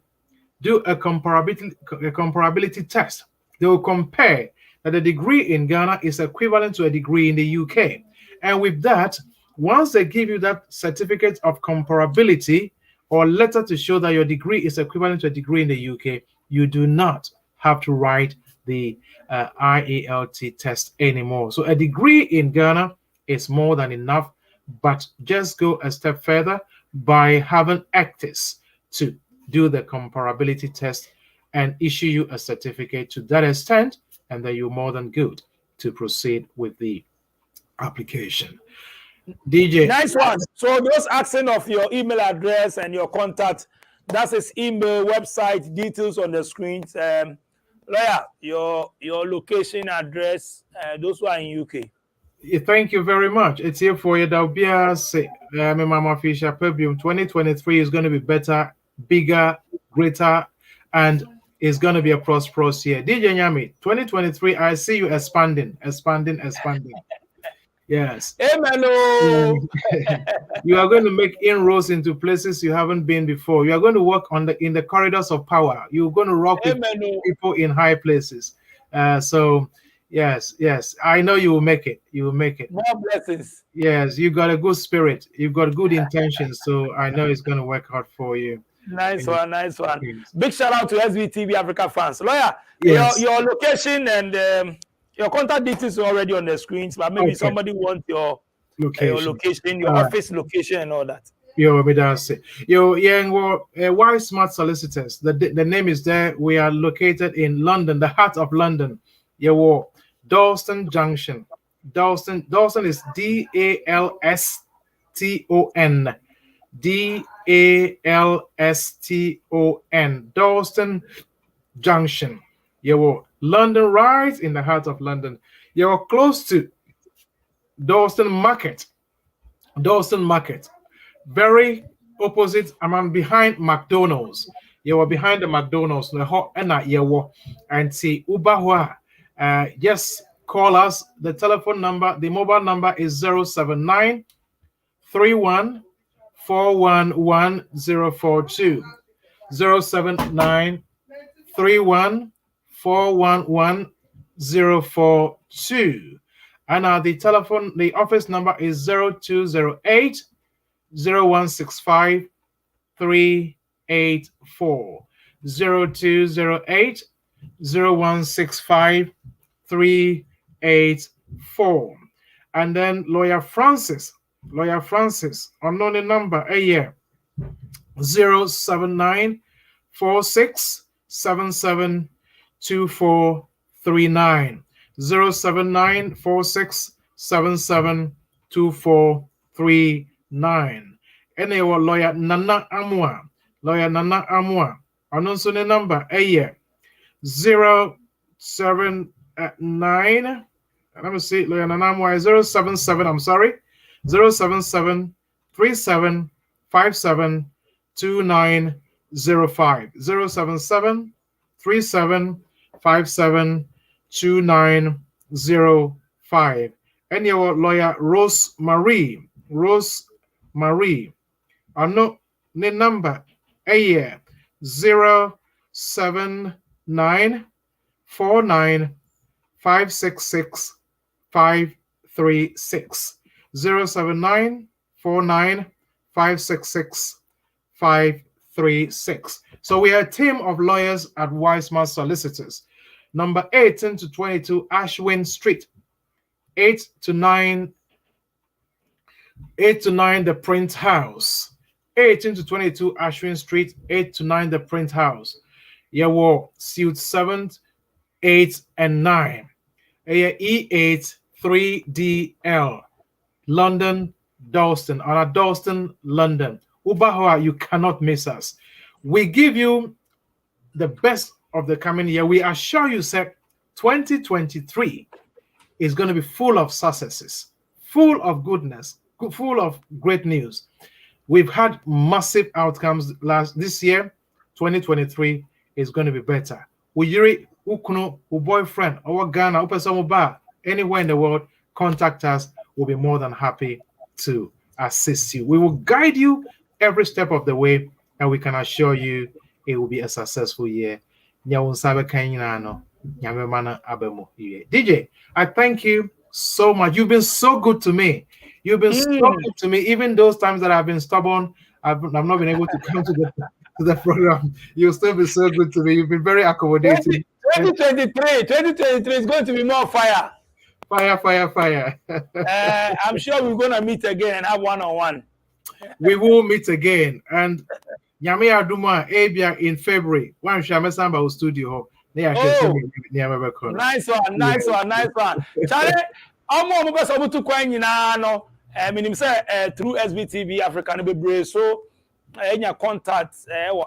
do a comparability test. They will compare that a degree in Ghana is equivalent to a degree in the UK. And with that, once they give you that certificate of comparability or letter to show that your degree is equivalent to a degree in the UK, you do not have to write the IELT test anymore. So a degree in Ghana is more than enough, but just go a step further by having ECTIS to do the comparability test and issue you a certificate to that extent, and then you're more than good to proceed with the application. DJ. Nice one. So those asking of your email address and your contact, that's his email, website, details on the screens. Lawyer, your location, address, those who are in UK. Thank you very much. It's here for you. That'll be Mama Fisher Pebium 2023 is going to be better, bigger, greater, and it's going to be a prosperous year. DJ Nyami, 2023, I see you expanding. Yes. Amen. You are going to make inroads into places you haven't been before. You are going to work in the corridors of power. You're going to rock with people in high places. So yes, I know you will make it. You will make it. More blessings. Yes, you got a good spirit. You've got good intentions. So I know it's going to work out for you. Nice one. Big shout out to SVTV Africa fans. Lawyer, yes. your location and your contact details are already on the screens, but maybe somebody wants your location, your office location, and all that. Why Smart Solicitors? The name is there. We are located in London, the heart of London. Dalston Junction. Dalston is DALSTON. DALSTON. Dalston Junction. London, right in the heart of London. You're close to Dalston Market. Very opposite. I'm behind McDonald's. You were behind the McDonald's. And see Uber. Just call us. The telephone number, the mobile number is 079 31 411042. 079 31 411042. And the office number is 0208 0165 384. 0208 0165 384. And then Lawyer Francis, unknown number, 079 46 77 2439. 079 46 77 2439. And our lawyer Nana Amwa. Announce the number 079. Let me see, lawyer Nana Amwa 077. I'm sorry, 077 37 57 2905. 077 37 572905. And your lawyer Rose Marie. I know the number 07949566536. 07949566536. So we are a team of lawyers at Wiseman Solicitors. Number 18 to 22 Ashwin Street. 8 to 9 The Print House. 18 to 22 Ashwin Street. 8 to 9 The Print House. Yawo suite 7, 8 and 9. E8 3DL. London, Dalston. On Dalston, London. Ubahoa, you cannot miss us. We give you the best of the coming year. We assure you, sir, 2023 is going to be full of successes, full of goodness, full of great news. We've had massive outcomes this year. 2023 is going to be better. Uyiri, Ukuno, boyfriend, our Ghana, anywhere in the world, contact us. We'll be more than happy to assist you. We will guide you every step of the way, and we can assure you it will be a successful year. DJ, I thank you so much. You've been so good to me. You've been so good to me. Even those times that I've been stubborn, I've not been able to come to the program. You'll still be so good to me. You've been very accommodating. 2023 is going to be more fire. Fire. I'm sure we're going to meet again and have one-on-one. We will meet again. And Nyame Aduma Abia in February. One Shame Samba studio. Nice one. Charlie, I'm able to coin in no. Meaning say through SBTV Africa no be so any contact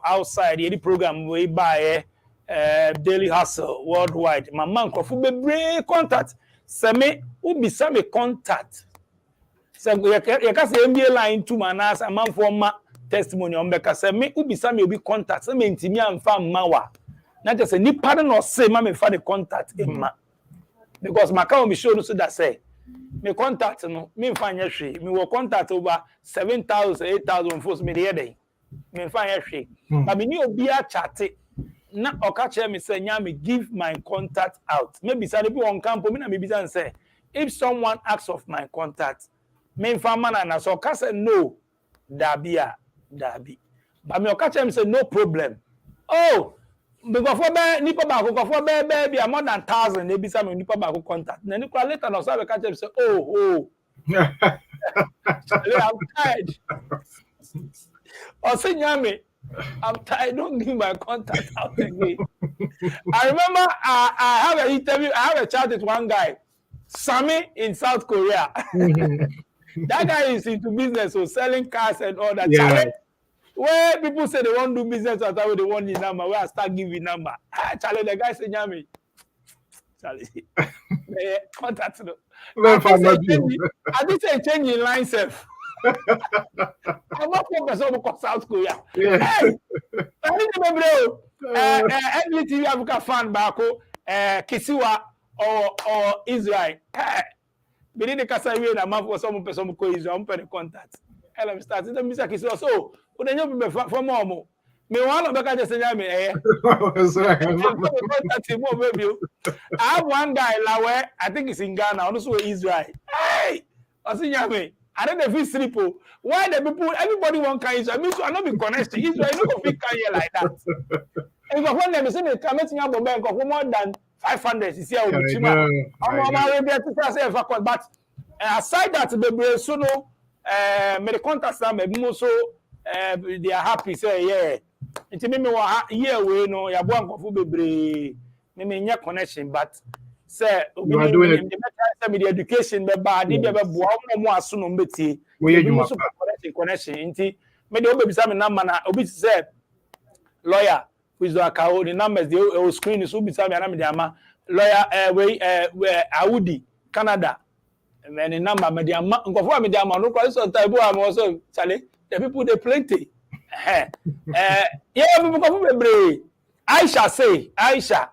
outside any program we buy Daily Hustle worldwide. My man kofu be contact. Say me ubi some contact. Say you can say MBA line to manas a man for ma testimony on beka say me ubi some obi contact. Say me intimi amfa mawa. Not just any pardon or say ma me fa the contact in ma. Because my account be show no so that say me contact no me fa nya hwe me will contact over 7,000 8,000 folks me dey dey me fa nya hwe but me ni obi a chat na okache me say nya me give my contact out maybe say be on camp me na me be say if someone asks of my contact me fa man na so ka say no dabi but me okache me say no problem oh because for nipa ba ko for be more than 1,000 e be say me nipa ba ko contact na ni kwa later no so be ka say oh I'm tired. I'm tired. Don't give my contact out again. I remember I have an interview. I have a chat with one guy, Sammy in South Korea. That guy is into business, so selling cars and all that. Yeah. Charlie, where people say they won't do business at all, they want the number. Where I start giving number. Charlie, the guy said, Nyami. Charlie, contact no. I did say change in line self. I'm not focused on South Korea. Yeah. Hey, I need to bro. NBTV Africa fan bako, Kisiwa or Israel. Hey, we need to kasa we na man for some person ko Israel. I'm putting contact. Let me start. Let me say Kisiwa. So, we don't know from more. Me want to back just say me I have one guy Lawe, I think it's in Ghana, also Israel. Hey, I see me. I don't know if it's triple. Why the people everybody want can Israel? I mean, so I not be connected. Israel no go fit can like that. And if one them say they come meeting about bank of more than 500 is here with Chima. I'm Arabia to say but aside that the so no me the contact them so they are happy say yeah. Nti me year we no ya bo ankofo bebre me nya connection but say obi the education be bad dey be bo mo aso no mbeti we connection nti me dey obi bisa me number na obi say lawyer with the numbers the screen so bisa me na me dey ama lawyer we Audi Canada and the number me dey ama nkofo me dey ama no kwa so type am also chale the people dey plenty. Yeah, people come Aisha say, Aisha,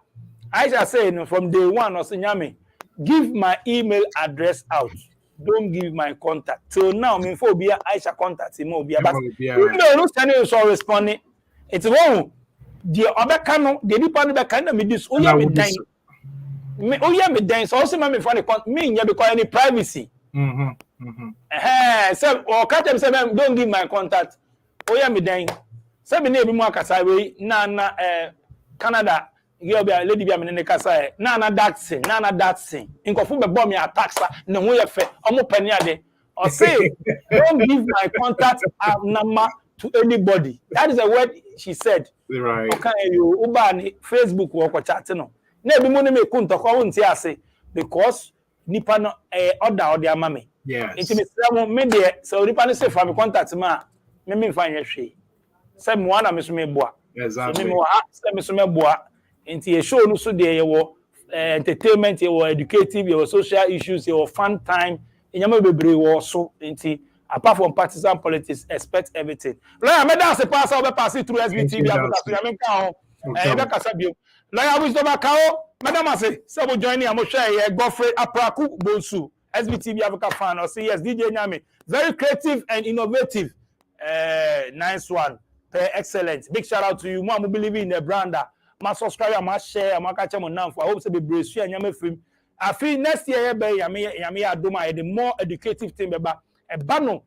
Aisha say from day one or Nyame, give my email address out. Don't give my contact. Till now, me for be Aisha contact him but no send you so responding. It's wrong. The other canon, the department be kind of me this. Oh yeah, me dying. Me dying. So also me for the me because any privacy. So or catch them say don't give my contact. Oh yeah, me dying. Say me na be mo akasa we na Canada. Girl be lady be me kasa na that thing nkofo be bomb me attacks na ho ye fe omo pani ade or say don't give my contact number to anybody. That is a word she said. Right. Okay, you uba ni Facebook wo chat no na bi mo ne me kunto ko wonti ase because nipa no order ama me. Yes. It me de so nipa no say for me contact ma me fa ye hwe say me wana me so me boa. Exactly. So me say me so me boa. Into a show no so there you entertainment, you educative, you social issues, you fun time. In your bebre was so into apart from partisan politics, expect everything. Lawyer, me dance pass over pass it through SBTV. Lawyer, wisdom account. Madam, I say, so joining. I'm share Godfrey Apraku Bonsu, SBTV Africa fan or say yes, DJ Nyame. Very creative and innovative. Nice one. Excellent. Big shout out to you. Mom, believe in the brander. My subscriber, my share, my catch them on now for I hope to be brace and yame film. I feel next year be yame adoma the more educative thing about a bano.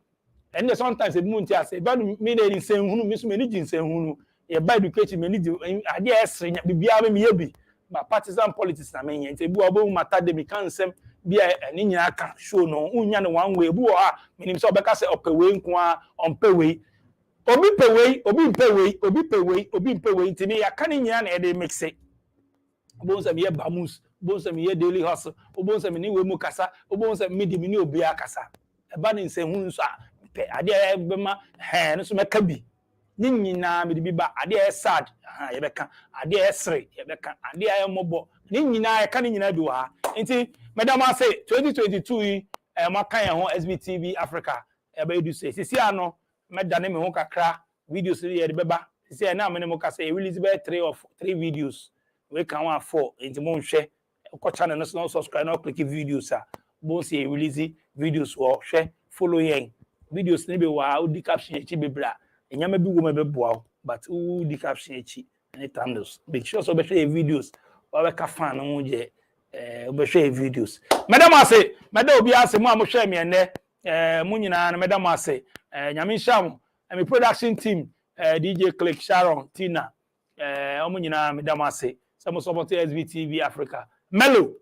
And sometimes a moon tia say bano me dey say hunu me so me need say hunu e ba education me need ade esre bibia me yebi ma partisan politics na me yen bu obo matter de me kan sem bia ni nyina ka show no unya ne one way bu o a menim so obeka say opewei nko a onpewei obi pewei ntimi ya kan nyina na e dey mix it obonsa me ye bamus obonsa me ye daily hustle obonsa me ni we mu kasa obonsa me di me ni obi akasa e ba ni nse hu nso a pe ade e be ma no so meka bi ni nyina me di bi ba ade e sad ye beka ade e sere ye beka ade e mobo ni nyina e kan nyina bi wa nti madam say 2022 yi makan ho SBTV Africa e ba edu say sisi ano medane me ho kakra videos ye de beba sisi na me ne mo ka say release be 3 videos we can one 4 into mon share ko channel no subscribe no click videos bon see release videos or share follow yen videos ne be wa udi caption echi bebra enyama bi wo me be boa but udi caption echi any thumbs make sure so be share videos or be ka fan no je be share videos madam ase madam obi ase mo am share me ene mo nyina na madam ase nyame sham my production team DJ Click Sharon Tina omo nyina madam ase some support SBTV Africa. Melo,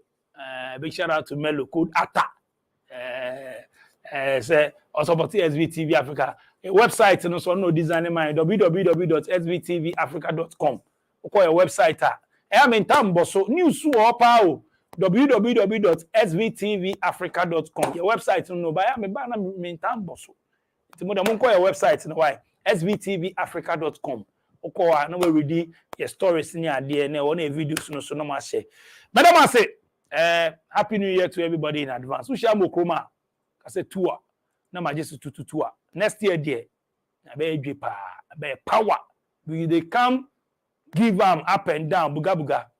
big shout out to Melo, code ATA. Say also support SBTV Africa. A website no so no design my www.sbtvafrica.com. Call your website. I am in Tambo so news so power www.sbtvafrica.com. Your website no buy am ba na in Tambo so. It's more than call your website no why sbtvafrica.com. Okoa no we read your stories in your DNA or any videos no so no ma share. Madam I say happy new year to everybody in advance. We share mokroma. I say tour. Na ma just tour. Next year there. Na be dwepa, be power. We they come give them up and down buga buga.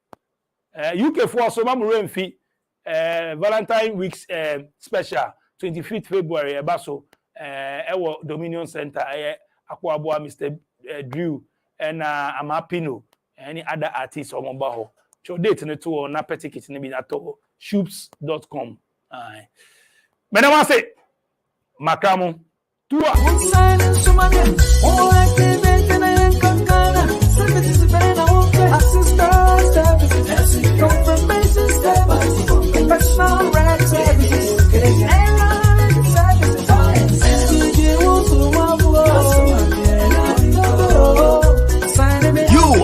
UK for so ma remfi Valentine weeks special 25th February baso ewo Dominion Center akwa aboa Mr. Drew and Amapino, any other artists or mobile. Show date in to na ticket in the shoops.com. Madam I say, Macamo, tour.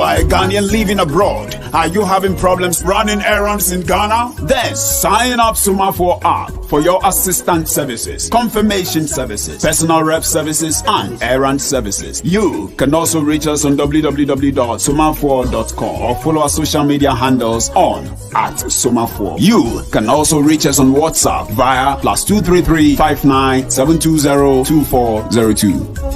A Ghanaian living abroad. Are you having problems running errands in Ghana? Then sign up Sumafo app for your assistant services, confirmation services, personal rep services, and errand services. You can also reach us on www.sumafo.com or follow our social media handles on @Sumafo. You can also reach us on WhatsApp via +233 59 720 2402.